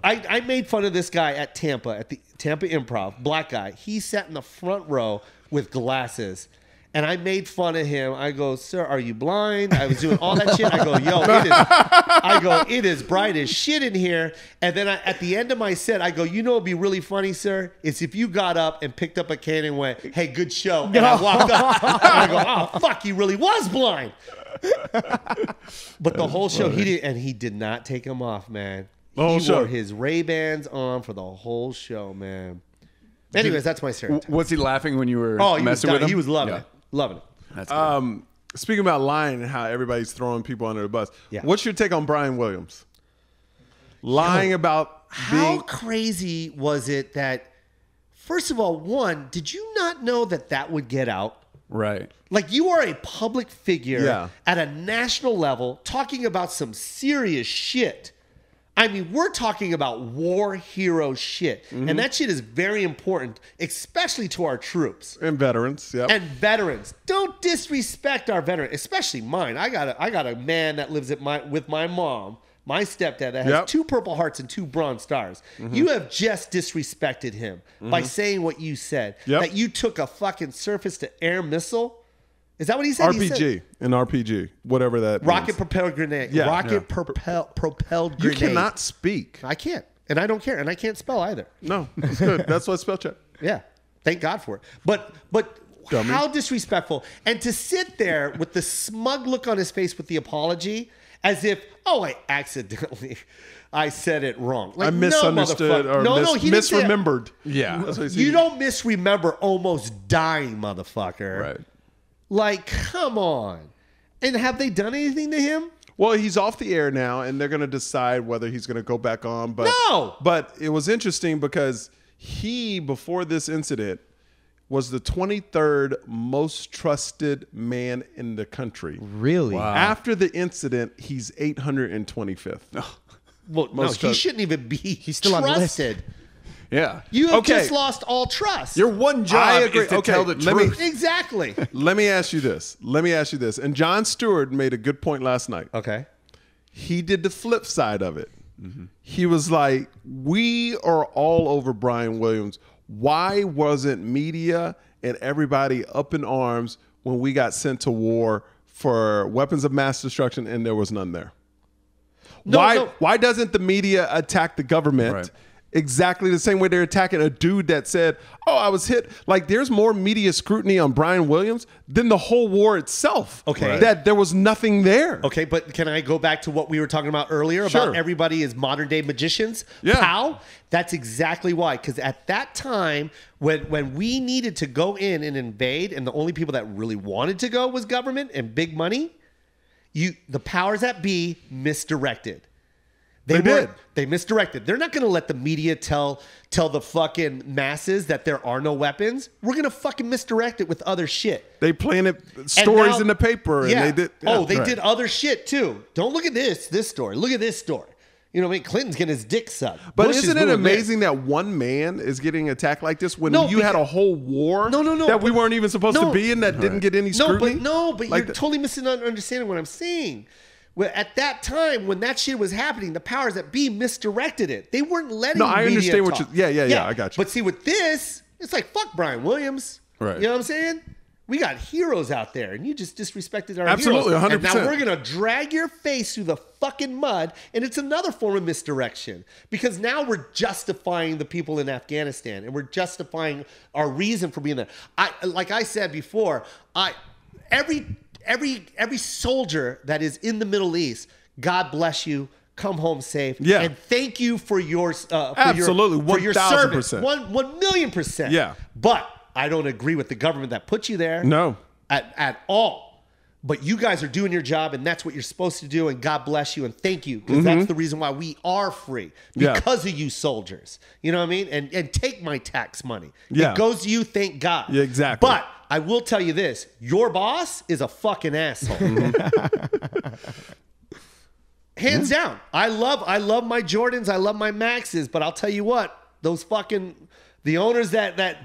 I made fun of this guy at the Tampa Improv, black guy. He sat in the front row with glasses. And I made fun of him. I go, sir, are you blind? I was doing all that shit. I go, it is bright as shit in here. And then at the end of my set, I go, you know what'd be really funny, sir? Is if you got up and picked up a can and went, hey, good show. And I walked up. And I go, oh, fuck, he really was blind. But the whole show, he did not take them off, man. The whole He show. wore his Ray-Bans on for the whole show, man. Anyways, that's my stereotype. Was he laughing when you were Oh, he was, messing with him? he was loving Yeah. it. Loving it. That's good. Speaking about lying and how everybody's throwing people under the bus. Yeah. What's your take on Brian Williams? Lying about How being crazy was it that, first of all, one, did you not know that would get out? Right. Like, you are a public figure Yeah. at a national level talking about some serious shit. I mean, we're talking about war hero shit. And that shit is very important, especially to our troops. and veterans. Yep. And veterans, don't disrespect our veterans, especially mine. I got a man that lives with my mom, my stepdad, that has Yep. 2 Purple Hearts and 2 Bronze Stars. You have just disrespected him by saying what you said. Yep. That you took a fucking surface-to-air missile. Is that what he said? He said RPG, an RPG, whatever that rocket means. propelled grenade. Yeah, Rocket yeah. propelled You grenade. cannot speak. I can't, and I don't care, and I can't spell either. No, that's good. That's what spell check. Yeah, thank God for it. But Dummy. how disrespectful! And to sit there with the smug look on his face with the apology, as if, oh, I said it wrong. Like, I misunderstood no, or he didn't say it. misremembered. Yeah. That's what he said. You don't misremember almost dying, motherfucker. Right. Like, come on. And have they done anything to him? Well, he's off the air now, and they're going to decide whether he's going to go back on. But No! But it was interesting because he, before this incident, was the 23rd most trusted man in the country. Really? After the incident, he's 825th. Well, no, Most he trust- shouldn't even be still on the list. trusted. Yeah. You have Okay. just lost all trust. Your one job I agree. is to Okay, tell the let me- truth. Exactly. Let me ask you this. And Jon Stewart made a good point last night. Okay. He did the flip side of it. He was like, we are all over Brian Williams. Why wasn't media and everybody up in arms when we got sent to war for weapons of mass destruction and there was none there? Why doesn't the media attack the government Right. exactly the same way they're attacking a dude that said, oh, I was hit? Like, there's more media scrutiny on Brian Williams than the whole war itself. Okay. Right. That there was nothing there. Okay, but can I go back to what we were talking about earlier Sure. about everybody is modern day magicians? Yeah. How? That's exactly why. Because at that time, when we needed to go in and invade, and the only people that really wanted to go was government and big money, the powers that be misdirected. They did. They misdirected. They're not going to let the media tell the fucking masses that there are no weapons. We're going to fucking misdirect it with other shit. They planted stories now- in the paper. Yeah. And they did. Oh, they right. did other shit too. Don't look at this story. Look at this story. You know what I mean? Clinton's getting his dick sucked. But Bush is isn't it doing this. amazing that one man is getting attacked like this when No, you had a because- whole war No, that we but- weren't even supposed to no. be in that didn't get any No, scrutiny? but Like you're that- totally misunderstanding what I'm saying. Well, at that time, when that shit was happening, the powers that be misdirected it. They weren't letting. No, I media understand what talk. you- yeah, I got you. But see, with this, it's like fuck Brian Williams. Right. You know what I'm saying? We got heroes out there, and you just disrespected our Absolutely, heroes. 100%. And now we're gonna drag your face through the fucking mud, and it's another form of misdirection because now we're justifying the people in Afghanistan, and we're justifying our reason for being there. Like I said before, every soldier that is in the Middle East, God bless you. Come home safe. Yeah. And thank you for your Absolutely, for your 1000%. service. 1,000,000%. Yeah. But I don't agree with the government that put you there. No. At all. But you guys are doing your job, and that's what you're supposed to do. And God bless you, and thank you, because that's the reason why we are free, Yeah. because of you soldiers. You know what I mean? And take my tax money. Yeah. It goes to you. Thank God. Yeah, exactly. But I will tell you this: your boss is a fucking asshole. Hands down. I love my Jordans. I love my Maxes. But I'll tell you what: those fucking the owners that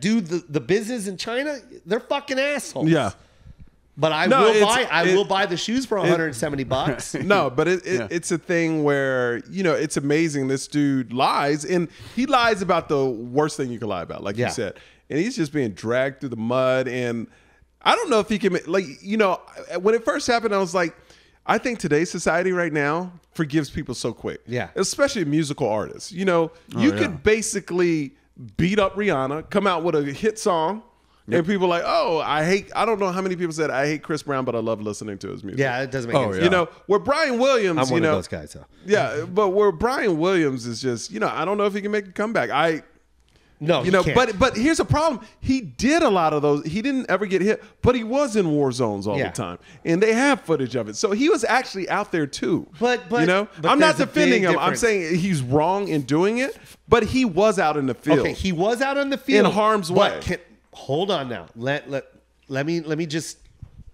do the business in China, they're fucking assholes. Yeah. But I will buy the shoes for $170. No, but it's a thing where, it's amazing. This dude lies, and he lies about the worst thing you can lie about, like you said. And he's just being dragged through the mud. And I don't know if he can, when it first happened, I was like, I think today's society right now forgives people so quick. Yeah. Especially musical artists. You could basically beat up Rihanna, come out with a hit song, and people are like, oh, I don't know how many people said, I hate Chris Brown, but I love listening to his music. Yeah, it doesn't make any sense. yeah. Where Brian Williams, I'm one of those guys, though. Yeah, but where Brian Williams is just, I don't know if he can make a comeback. No, he can't. But here's a problem. He did a lot of those. He didn't ever get hit, but he was in war zones all the time, and they have footage of it. So he was actually out there too. But I'm not there's a defending big him. I'm difference. saying he's wrong in doing it, but he was out in the field. Okay, he was out on the field In harm's way. Hold on now. Let me just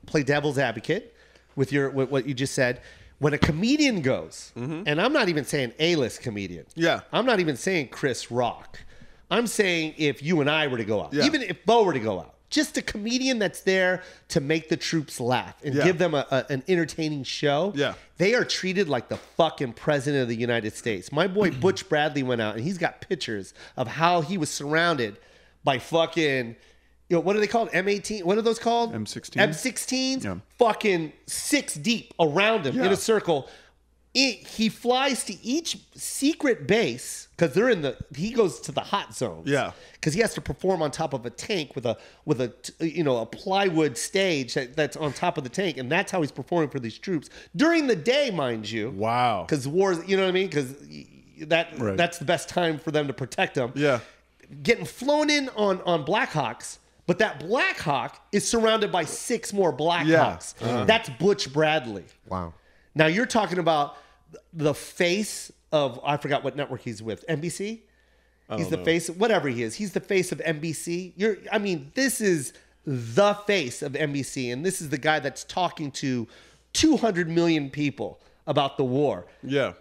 play devil's advocate with what you just said. When a comedian goes, and I'm not even saying A-list comedian. Yeah. I'm not even saying Chris Rock. I'm saying if you and I were to go out, Yeah. even if Bo were to go out, just a comedian that's there to make the troops laugh and give them an entertaining show. Yeah. They are treated like the fucking president of the United States. My boy Butch Bradley went out and he's got pictures of how he was surrounded by fucking, what are they called? M18? What are those called? M16. M16s? Yeah. Fucking 6 deep around him in a circle. He flies to each secret base because he goes to the hot zones. Yeah. Because he has to perform on top of a tank with a plywood stage that's on top of the tank, and that's how he's performing for these troops during the day, mind you. Wow. Because wars, you know what I mean? Because that's the best time for them to protect them. Yeah. Getting flown in on Blackhawks, but that Black Hawk is surrounded by 6 more Blackhawks. That's Butch Bradley. Wow. Now you're talking about the face of, I forgot what network he's with, NBC? He's the face of whatever he is. He's the face of NBC. This is the face of NBC, and this is the guy that's talking to 200 million people about the war. Yeah.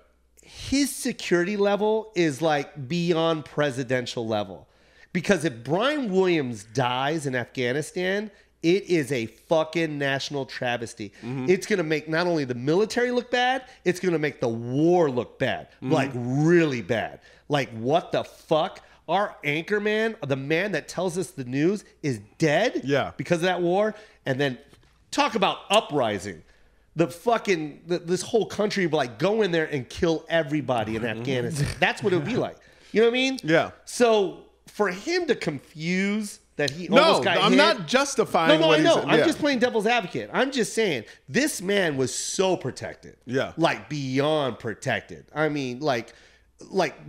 His security level is like beyond presidential level. Because if Brian Williams dies in Afghanistan, It is a fucking national travesty. It's going to make not only the military look bad, it's going to make the war look bad. Like really bad. Like what the fuck? Our anchor man, the man that tells us the news, is dead because of that war. And then talk about uprising. This whole country would like go in there and kill everybody in Afghanistan. That's what it would be like. You know what I mean? Yeah. So for him to confuse that he almost got I'm hit, not justifying no, what I he know. said. I'm Yeah. just playing devil's advocate. I'm just saying this man was so protected. Yeah. Like beyond protected. I mean, like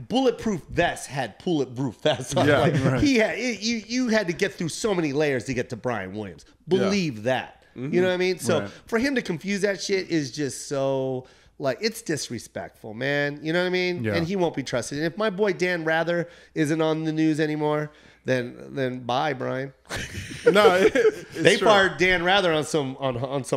bulletproof vests had bulletproof vests on. Yeah, Like, he had you had to get through so many layers to get to Brian Williams. Believe that. You know what I mean? So for him to confuse that shit is just so like it's disrespectful, man. You know what I mean? Yeah. And he won't be trusted. And if my boy Dan Rather isn't on the news anymore, then bye, Brian. No, They fired Dan Rather on some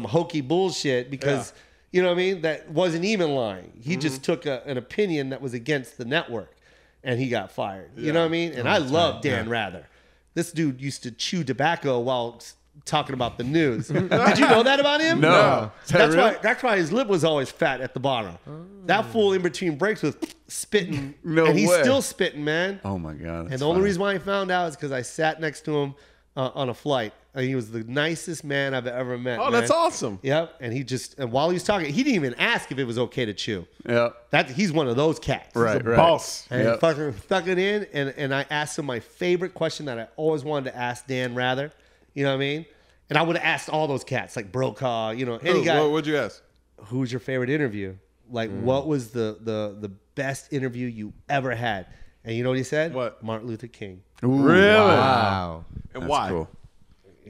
hokey bullshit because you know what I mean? That wasn't even lying. He just took an opinion that was against the network, and he got fired. You know what I mean? And I love Dan Rather. This dude used to chew tobacco while talking about the news. Did you know that about him? No. Is that real? That's why his lip was always fat at the bottom. That fool in between breaks was spitting, No and he's way. still spitting, man. Oh my God. And that's the only funny. reason why I found out is because I sat next to him on a flight. And he was the nicest man I've ever met. Oh, man. that's awesome. Yep. And and while he was talking, he didn't even ask if it was okay to chew. Yeah. He's one of those cats. Right. Right. Boss. And Yep. he fucking stuck it in, and I asked him my favorite question that I always wanted to ask Dan Rather. You know what I mean? And I would have asked all those cats, like Brokaw, you know, any guy. What'd you ask? Who's your favorite interview? Like, what was the best interview you ever had? And you know what he said? What? Martin Luther King. Really? Wow. And That's why? cool.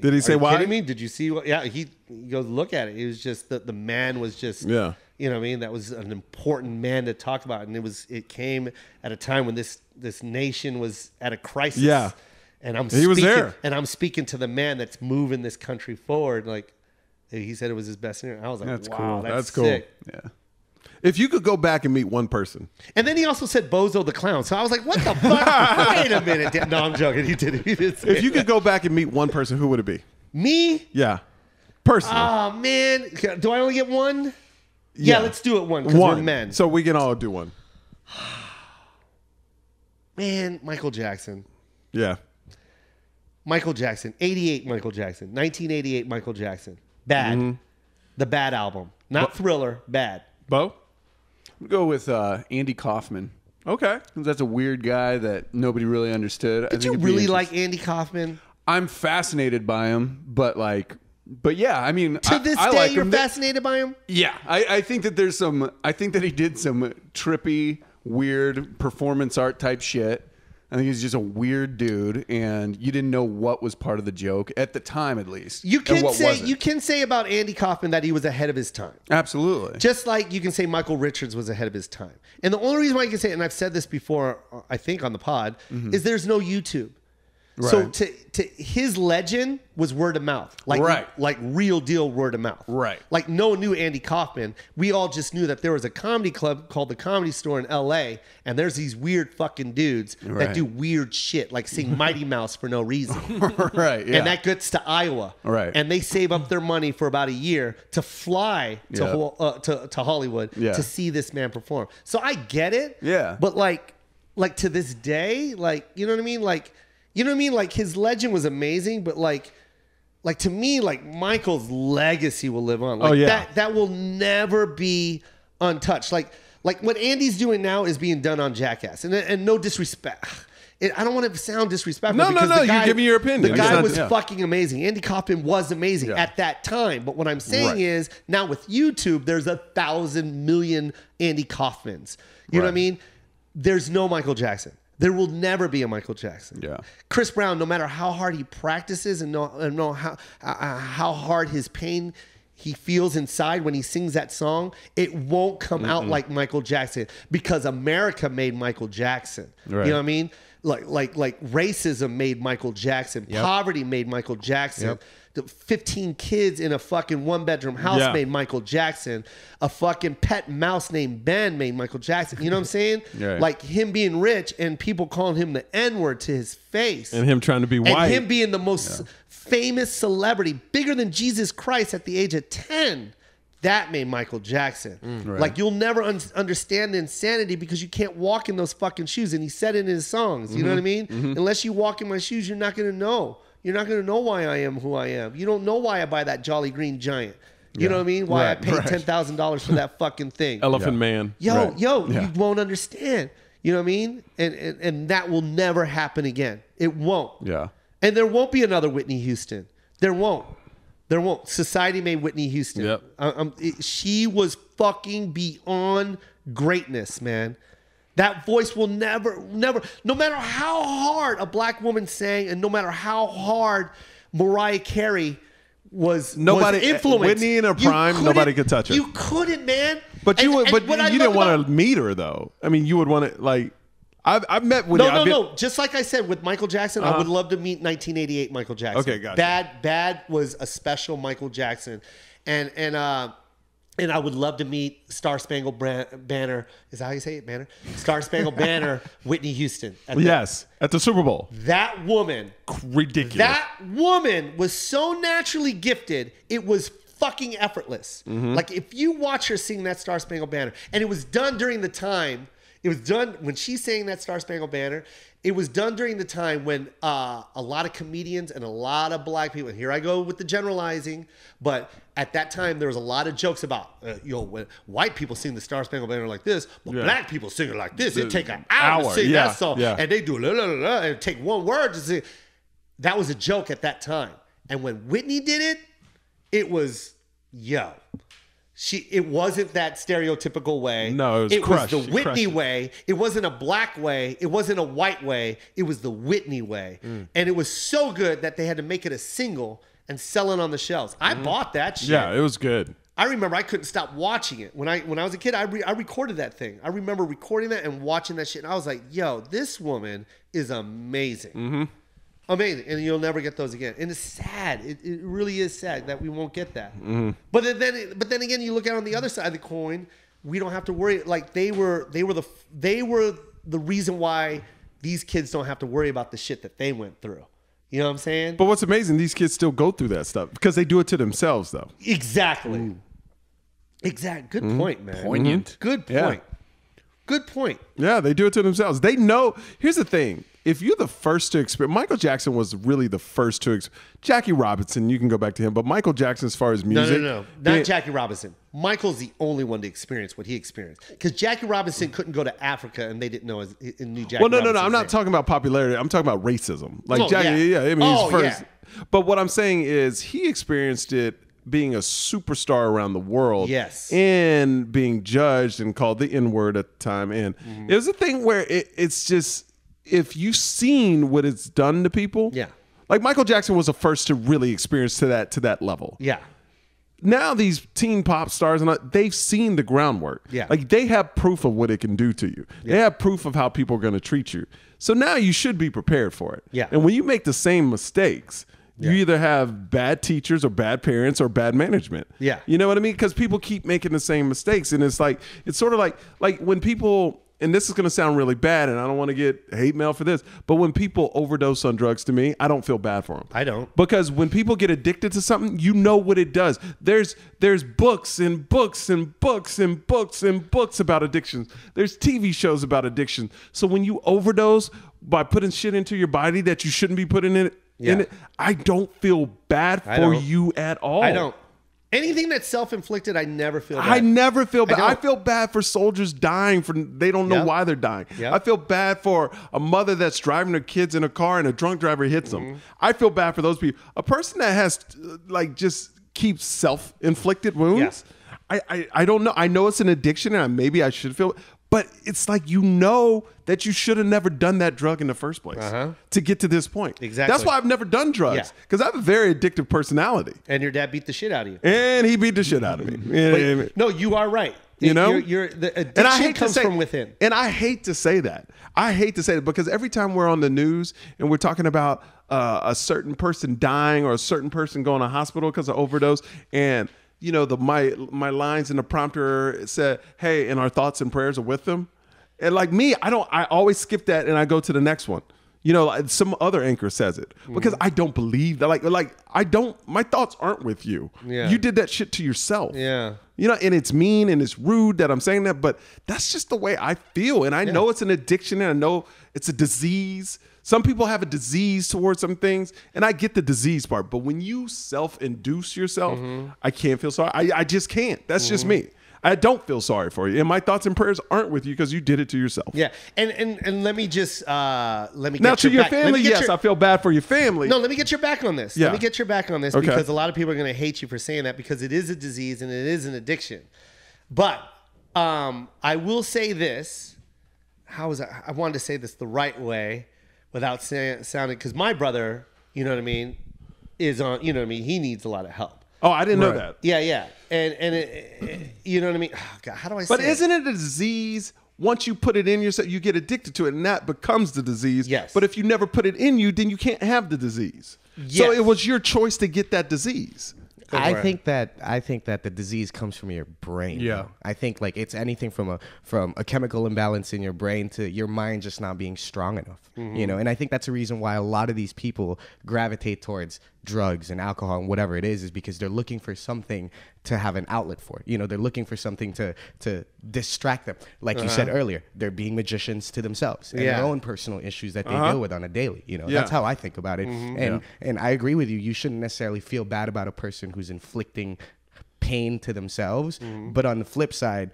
Did he say Are you why? kidding me? Did you see what? Yeah, he goes, look at it. It was just the man was just, Yeah. you know what I mean? That was an important man to talk about. And it came at a time when this nation was at a crisis. Yeah. And He was there. And I'm speaking to the man that's moving this country forward. Like, he said it was his best interview. I was like, That's wow, cool. that's cool. sick. Yeah. If you could go back and meet one person, And then he also said Bozo the Clown. So I was like, what the fuck? Wait a minute. No, I'm joking. He didn't say if you could go back and meet one person, who would it be? Me? Yeah. Personally. Oh, man. Do I only get one? Yeah, let's do it one because we're men. So we can all do one. Man, Michael Jackson. Yeah. Michael Jackson. 88 Michael Jackson. 1988 Michael Jackson. Bad. The Bad album. Not Thriller. Bad. Bo? We'll go with Andy Kaufman. Okay. That's a weird guy that nobody really understood. Did you really like Andy Kaufman? I'm fascinated by him, but yeah, I mean, To this I day, like you're him. fascinated by him? Yeah, I think that I think that he did some trippy, weird performance art type shit. I think he's just a weird dude, and you didn't know what was part of the joke at the time, at least. You and can what say wasn't. about Andy Kaufman that he was ahead of his time. Absolutely. Just like you can say Michael Richards was ahead of his time. And the only reason why you can say it, and I've said this before, I think on the pod, is there's no YouTube. So Right. to his legend was word of mouth, like Right. like real deal word of mouth. Right. Like no one knew Andy Kaufman. We all just knew that there was a comedy club called the Comedy Store in L.A. and there's these weird fucking dudes that Right. do weird shit, like sing Mighty Mouse for no reason. Right. Yeah. And that gets to Iowa. Right. And they save up their money for about a year to fly to Hollywood Yeah. to see this man perform. So I get it. Yeah. But like to this day, like, you know what I mean? Like, you know what I mean? Like his legend was amazing, but like to me, like Michael's legacy will live on. Like Oh, yeah. that will never be untouched. Like what Andy's doing now is being done on Jackass. And no disrespect. I don't want to sound disrespectful. No, because no, the you're guy, giving your opinion. The I'm guy just was not- fucking amazing. Andy Kaufman was amazing at that time. But what I'm saying is now with YouTube, there's 1,000 million Andy Kaufmans. You know what I mean? There's no Michael Jackson. There will never be a Michael Jackson. Yeah. Chris Brown, no matter how hard he practices and know how hard his pain he feels inside when he sings that song, it won't come out like Michael Jackson because America made Michael Jackson. Right. You know what I mean? Like racism made Michael Jackson. Poverty made Michael Jackson. the 15 kids in a fucking 1-bedroom house Yeah. made Michael Jackson. A fucking pet mouse named Ben made Michael Jackson. You know what I'm saying? Right. Like him being rich and people calling him the N-word to his face. And him trying to be white. And him being the most famous celebrity, bigger than Jesus Christ at the age of 10. That made Michael Jackson. Right. Like you'll never understand the insanity because you can't walk in those fucking shoes. And he said it in his songs. You know what I mean? Unless you walk in my shoes, you're not going to know. You're not going to know why I am who I am. You don't know why I buy that Jolly Green Giant. You know what I mean? Why I paid $10,000 for that fucking thing. Elephant Man. Yo, you won't understand. You know what I mean? And that will never happen again. It won't. Yeah. And there won't be another Whitney Houston. There won't. There won't. Society made Whitney Houston. Yep. She was fucking beyond greatness, man. That voice will never, no matter how hard a black woman sang and no matter how hard Mariah Carey was influenced. Whitney in her prime, nobody could touch her. You couldn't, man. But you And what I didn't love want about- to meet her though. I mean, you would want to like. I've met Whitney. No. Just like I said with Michael Jackson, I would love to meet 1988 Michael Jackson. Okay, gotcha. Bad was a special Michael Jackson, and I would love to meet Star Spangled Banner. Is that how you say it, Banner? Star Spangled Banner, Whitney Houston. Yes, at the Super Bowl. That woman, Ridiculous. that woman was so naturally gifted. It was fucking effortless. Like if you watch her sing that Star Spangled Banner, and it was done during the time. It was done when she sang that Star Spangled Banner. It was done during the time when a lot of comedians and a lot of black people, and here I go with the generalizing, but at that time there was a lot of jokes about, when white people sing the Star Spangled Banner like this, but black people sing it like this. It take an hour to sing that song, and they do la la la la, and take one word to sing. That was a joke at that time. And when Whitney did it, it was, it wasn't that stereotypical way. No, it was the Whitney way. It wasn't a black way. It wasn't a white way. It was the Whitney way. And it was so good that they had to make it a single and sell it on the shelves. I bought that shit. Yeah, it was good. I remember I couldn't stop watching it. When I was a kid, I recorded that thing. I remember recording that and watching that shit. And I was like, yo, this woman is amazing. Amazing. And you'll never get those again. And it's sad. It really is sad that we won't get that. But then again, you look at it on the other side of the coin, we don't have to worry. Like they were the reason why these kids don't have to worry about the shit that they went through. You know what I'm saying? But what's amazing, these kids still go through that stuff because they do it to themselves, though. Exactly. Good point, man. Poignant. Good point. Yeah. Good point. Yeah, they do it to themselves. They know. Here's the thing. If you're the first to experience, Michael Jackson was really the first to Jackie Robinson, you can go back to him, but Michael Jackson, as far as music. No. Not Jackie Robinson. Michael's the only one to experience what he experienced. Because Jackie Robinson couldn't go to Africa and they didn't know knew Jackie Well, no. Robinson's I'm not name. talking about popularity. I'm talking about racism. Like Oh, Jackie, yeah. I mean, he's first. Yeah. But what I'm saying is he experienced it being a superstar around the world. Yes. And being judged and called the N-word at the time. And it was a thing where it's just, if you've seen what it's done to people. Yeah. Like Michael Jackson was the first to really experience to that level. Yeah. Now these teen pop stars they've seen the groundwork. Yeah. Like they have proof of what it can do to you. They have proof of how people are going to treat you. So now you should be prepared for it. Yeah. And when you make the same mistakes, you either have bad teachers or bad parents or bad management. Yeah. You know what I mean? Because people keep making the same mistakes. And it's sort of like when people, and this is going to sound really bad and I don't want to get hate mail for this, but when people overdose on drugs, to me, I don't feel bad for them. I don't. Because when people get addicted to something, you know what it does. There's books and books and books and books and books about addictions. There's TV shows about addiction. So when you overdose by putting shit into your body that you shouldn't be putting in it, I don't feel bad for you at all. I don't. Anything that's self-inflicted, I never feel bad. I never feel bad. I don't. feel bad for soldiers dying they don't know Yep. why they're dying. Yep. I feel bad for a mother that's driving her kids in a car and a drunk driver hits them. I feel bad for those people. A person that has just keeps self-inflicted wounds. Yeah. I don't know. I know it's an addiction and maybe I should feel, but it's like that you should have never done that drug in the first place to get to this point. Exactly. That's why I've never done drugs because I have a very addictive personality. And your dad beat the shit out of you. And he beat the shit out of me. But, no, you are right. You know? You're the addiction comes from within. And I hate to say that. I hate to say that because every time we're on the news and we're talking about a certain person dying or a certain person going to hospital because of overdose, and you know my lines in the prompter said, "Hey, and our thoughts and prayers are with them." And like me, I always skip that and I go to the next one. You know, like some other anchor says it because I don't believe that. Like I don't. My thoughts aren't with you. Yeah. You did that shit to yourself. Yeah. You know, and it's mean and it's rude that I'm saying that, but that's just the way I feel. And I know it's an addiction and I know it's a disease. Some people have a disease towards some things, and I get the disease part. But when you self-induce yourself, I can't feel sorry. I just can't. That's just me. I don't feel sorry for you, and my thoughts and prayers aren't with you because you did it to yourself. Yeah, and let me just let me Now get to your your back. Let family, me get yes, your- I feel bad for your family. No, let me get your back on this. Yeah. Let me get your back on this Okay. because a lot of people are going to hate you for saying that because it is a disease and it is an addiction. But I will say this. How was I wanted to say this the right way without sounding, because my brother, you know what I mean, is on, you know what I mean, he needs a lot of help. Oh, I didn't know that. Yeah. And you know what I mean? Oh, God, how do I say But it? isn't it a disease? Once you put it in yourself, you get addicted to it, and that becomes the disease. Yes. But if you never put it in you, then you can't have the disease. Yes. So it was your choice to get that disease. I for it. think that the disease comes from your brain. Yeah. I think like it's anything from a chemical imbalance in your brain to your mind just not being strong enough. You know, and I think that's a reason why a lot of these people gravitate towards drugs and alcohol and whatever it is because they're looking for something to have an outlet for. You know, they're looking for something to distract them. Like you said earlier, they're being magicians to themselves and Yeah. their own personal issues that they deal with on a daily. You know, Yeah. that's how I think about it. And I agree with you. You shouldn't necessarily feel bad about a person who's inflicting pain to themselves. But on the flip side,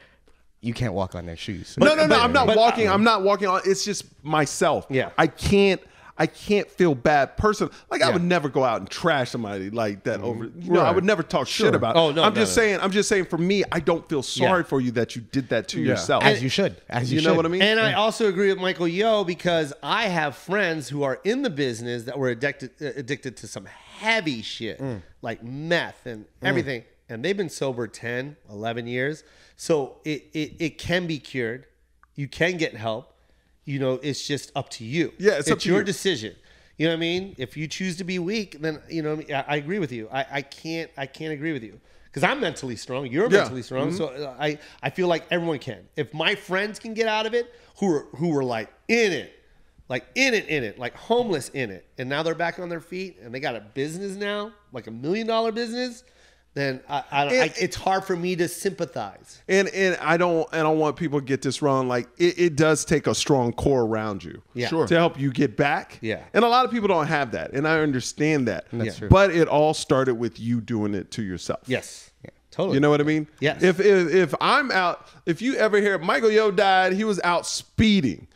you can't walk on their shoes. No. I'm not walking. I'm not walking on. It's just myself. Yeah. I can't feel bad. Person, like I Yeah. would never go out and trash somebody like that over. You know, I would never talk shit about. Oh, no, I'm no, just no. saying. I'm just saying. For me, I don't feel sorry for you that you did that to yourself. As you should. As you You should. know what I mean? And I also agree with Michael Yo because I have friends who are in the business that were addicted to some heavy shit like meth and everything. And they've been sober 10, 11 years. So it can be cured. You can get help. You know, it's just up to you. Yeah, it's up to your you. decision. You know what I mean? If you choose to be weak, then you know what I mean? I agree with you. I can't agree with you. Because I'm mentally strong. You're Yeah. mentally strong. So I feel like everyone can. If my friends can get out of it, who were like in it, like homeless in it, and now they're back on their feet and they got a business now, like $1 million business, then it's hard for me to sympathize. And I don't want people to get this wrong. Like it does take a strong core around you, Yeah. Sure. to help you get back. Yeah. And a lot of people don't have that, and I understand that. That's true. But it all started with you doing it to yourself. Yes. Yeah. Totally. You know what I mean? Yes. If I'm out, if you ever hear Michael Yo died, he was out speeding.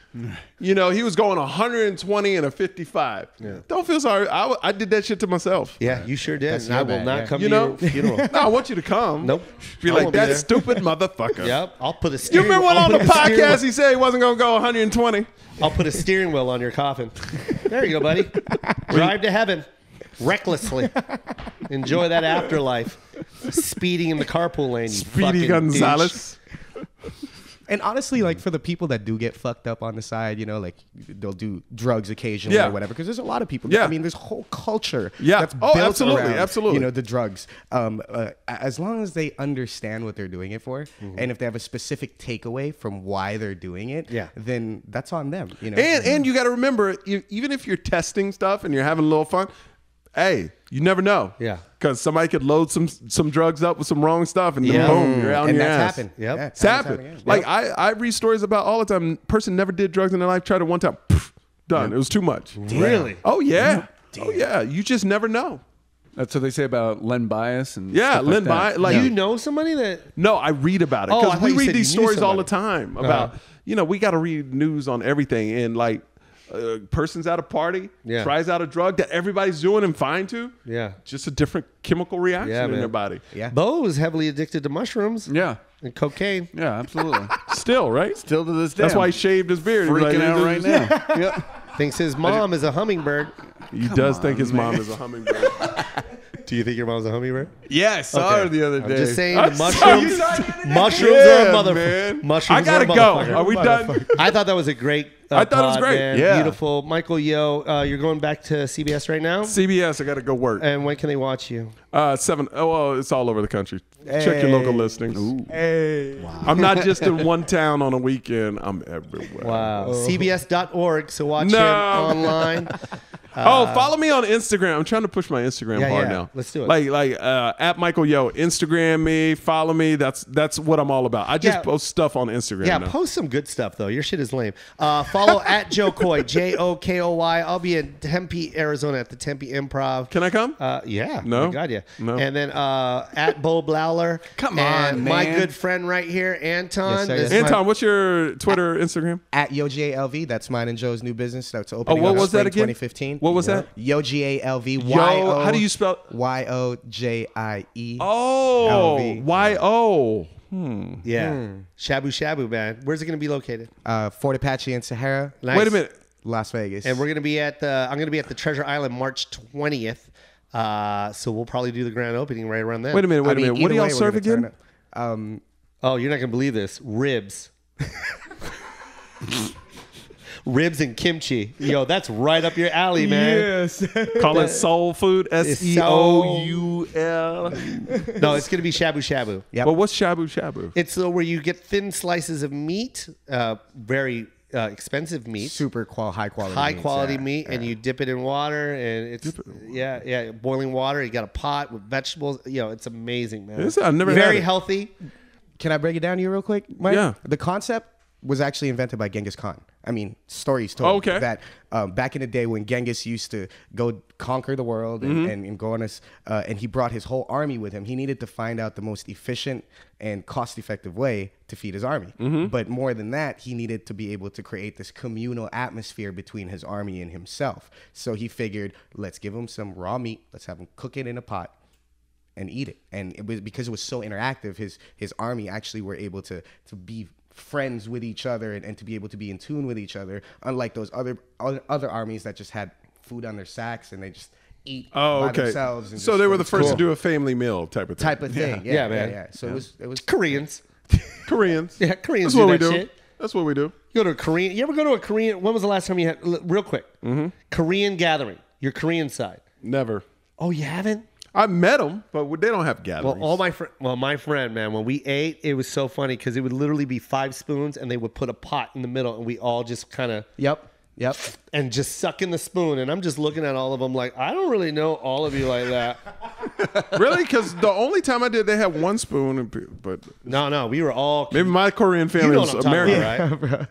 You know, he was going 120 and a 55. Don't feel sorry. I did that shit to myself. Yeah, you sure did. That's And I your will bad, not yeah. come You to know? your funeral. No, I want you to come. Nope. Be I like, won't be that there." stupid motherfucker. Yep. I'll put a You steering remember when I'll on put the a steering podcast he said he wasn't going to go 120? I'll put a steering wheel on your coffin. There you go, buddy. Drive to heaven recklessly. Enjoy that afterlife. Speeding in the carpool lane. You Speedy fucking Gonzalez. And honestly, like for the people that do get fucked up on the side, you know, like they'll do drugs occasionally Yeah. or whatever. Because there's a lot of people. Yeah. I mean, there's a whole culture. Yeah. That's Oh, built absolutely, around, absolutely. You know, the drugs. As long as they understand what they're doing it for, and if they have a specific takeaway from why they're doing it, Yeah. then that's on them. You know. And you got to remember, even if you're testing stuff and you're having a little fun, hey, you never know. Yeah. Because somebody could load some drugs up with some wrong stuff, and then Yeah. boom, you're out on and your that's ass. happened. Yep. Yeah, It's happened. time and time Like again. I read stories about all the time. Person never did drugs in their life. Tried it one time, poof, done. It was too much. Really? Oh yeah. Oh yeah. You just never know. That's what they say about Len Bias and Yeah, stuff Len like that. Bias, like- Do you know somebody that? No, I read about it Oh, I because thought we you read said these you knew stories all the somebody. time about. You know, we got to read news on everything, and like. Person's at a party, Yeah. tries out a drug that everybody's doing and fine to. Yeah. Just a different chemical reaction Yeah, in man. their body. Yeah. Bo is heavily addicted to mushrooms Yeah. and cocaine. Yeah, absolutely. Still, right? Still to this day. That's why he I'm shaved his beard. He's freaking like, out right now. Yeah. Thinks his mom is a hummingbird. He does think his mom is a hummingbird. Do you think your mom's a hummingbird? Yeah, I saw Okay. her the other I'm day. just saying, I the saw you mushrooms. not- Mushrooms Yeah, are a motherfucker. man. Mushrooms I gotta are a go. motherfucker. Are we done? I thought that was a great. I thought it was pod, great. man. Yeah. Beautiful. Michael Yo, you're going back to CBS right now. CBS, I got to go work. And when can they watch you? 7. Oh, well, it's all over the country. Check your local listings. Hey. I'm not just in one town on a weekend. I'm everywhere. Wow. CBS.org. So watch No. him online. Follow me on Instagram. I'm trying to push my Instagram Yeah, hard yeah. now. Let's do it. Like at Michael Yo. Instagram me. Follow me. That's what I'm all about. I just Yeah. post stuff on Instagram Yeah, now. post some good stuff though. Your shit is lame. Follow at Joe Coy, JOKOY. I'll be in Tempe, Arizona at the Tempe Improv. Can I come? Yeah. No? Oh my God, yeah. No. And then at Bo Blowler. Come and on, my man. good friend right here, Anton. Yes, sir, This yes, is my- Anton, what's your Twitter, Instagram? At YoGALV, that's mine and Joe's new business. That's opening what up was that spring again? 2015. What was that? YoGALV. Yo, how do you spell? YOJIE. Oh, LV. YO. Yeah. Shabu Shabu, man. Where's it going to be located? Fort Apache and Sahara, Nice. Wait a minute. Las Vegas. And we're going to be at I'm going to be at the Treasure Island March 20th. So we'll probably do the grand opening right around then. Wait a minute. Wait a minute. What do y'all serve again? Oh, you're not gonna believe this. Ribs. Ribs and kimchi. Yo, that's right up your alley, man. Yes. Call it soul food. SEOUL. No, it's gonna be shabu shabu. Yep. But what's shabu shabu? It's where you get thin slices of meat, very expensive meat, Super high quality. high meats, quality yeah, meat, and yeah. you dip it in water, and it's boiling water. You got a pot with vegetables. Yo, it's amazing, man. I've never had very it. healthy. Can I break it down to you real quick, Mike? Yeah. The concept was actually invented by Genghis Khan. I mean, stories told Okay. that back in the day when Genghis used to go conquer the world and go on this, and he brought his whole army with him, he needed to find out the most efficient and cost-effective way to feed his army. But more than that, he needed to be able to create this communal atmosphere between his army and himself. So he figured, let's give him some raw meat, let's have him cook it in a pot and eat it. And it was because it was so interactive, his army actually were able to be friends with each other and to be able to be in tune with each other, unlike those other armies that just had food on their sacks and they just eat by themselves. And So just they were go the to first to school. do a family meal type of thing. type of thing. Yeah, Yeah, man. yeah. So it was Koreans. Koreans. Yeah, Koreans That's what do we that do. shit. That's what we do. You go to a Korean. You ever go to a Korean? When was the last time you had? Real quick. Korean gathering. Your Korean side. Never. Oh, you haven't? I met them, but they don't have gatherings. Well, my friend, man, when we ate, it was so funny because it would literally be 5 spoons, and they would put a pot in the middle, and we all just kind of Yep. and just suck in the spoon. And I'm just looking at all of them like, I don't really know all of you like that. Really? Because the only time I did, they had one spoon. But No, we were all. maybe my Korean family you know was what I'm talking American. about, right?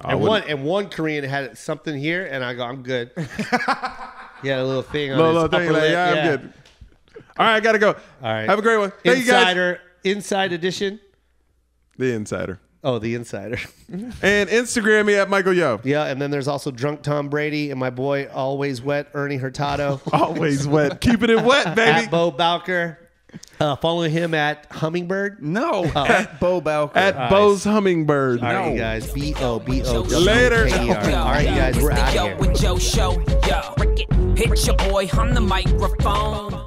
I And wouldn't- one Korean had something here, and I go, I'm good. He had a little thing on Little his thing, upper like, lip. yeah, I'm good. All right, I gotta go. All right. Have a great one. Thank you guys. Inside edition. The Insider. Oh, the Insider. And Instagram me at Michael Yo. Yeah, and then there's also Drunk Tom Brady and my boy Always Wet Ernie Hurtado. Always wet. Keeping it wet, baby. At Bo Bowker. Follow him at Hummingbird. No, at Bo Bowker. At Bo's Hummingbird. All right, you guys. BOBOWKER. Later. All right, you guys. We're It's the out Yo of here. and Joe show. Yo, hit your boy on the microphone.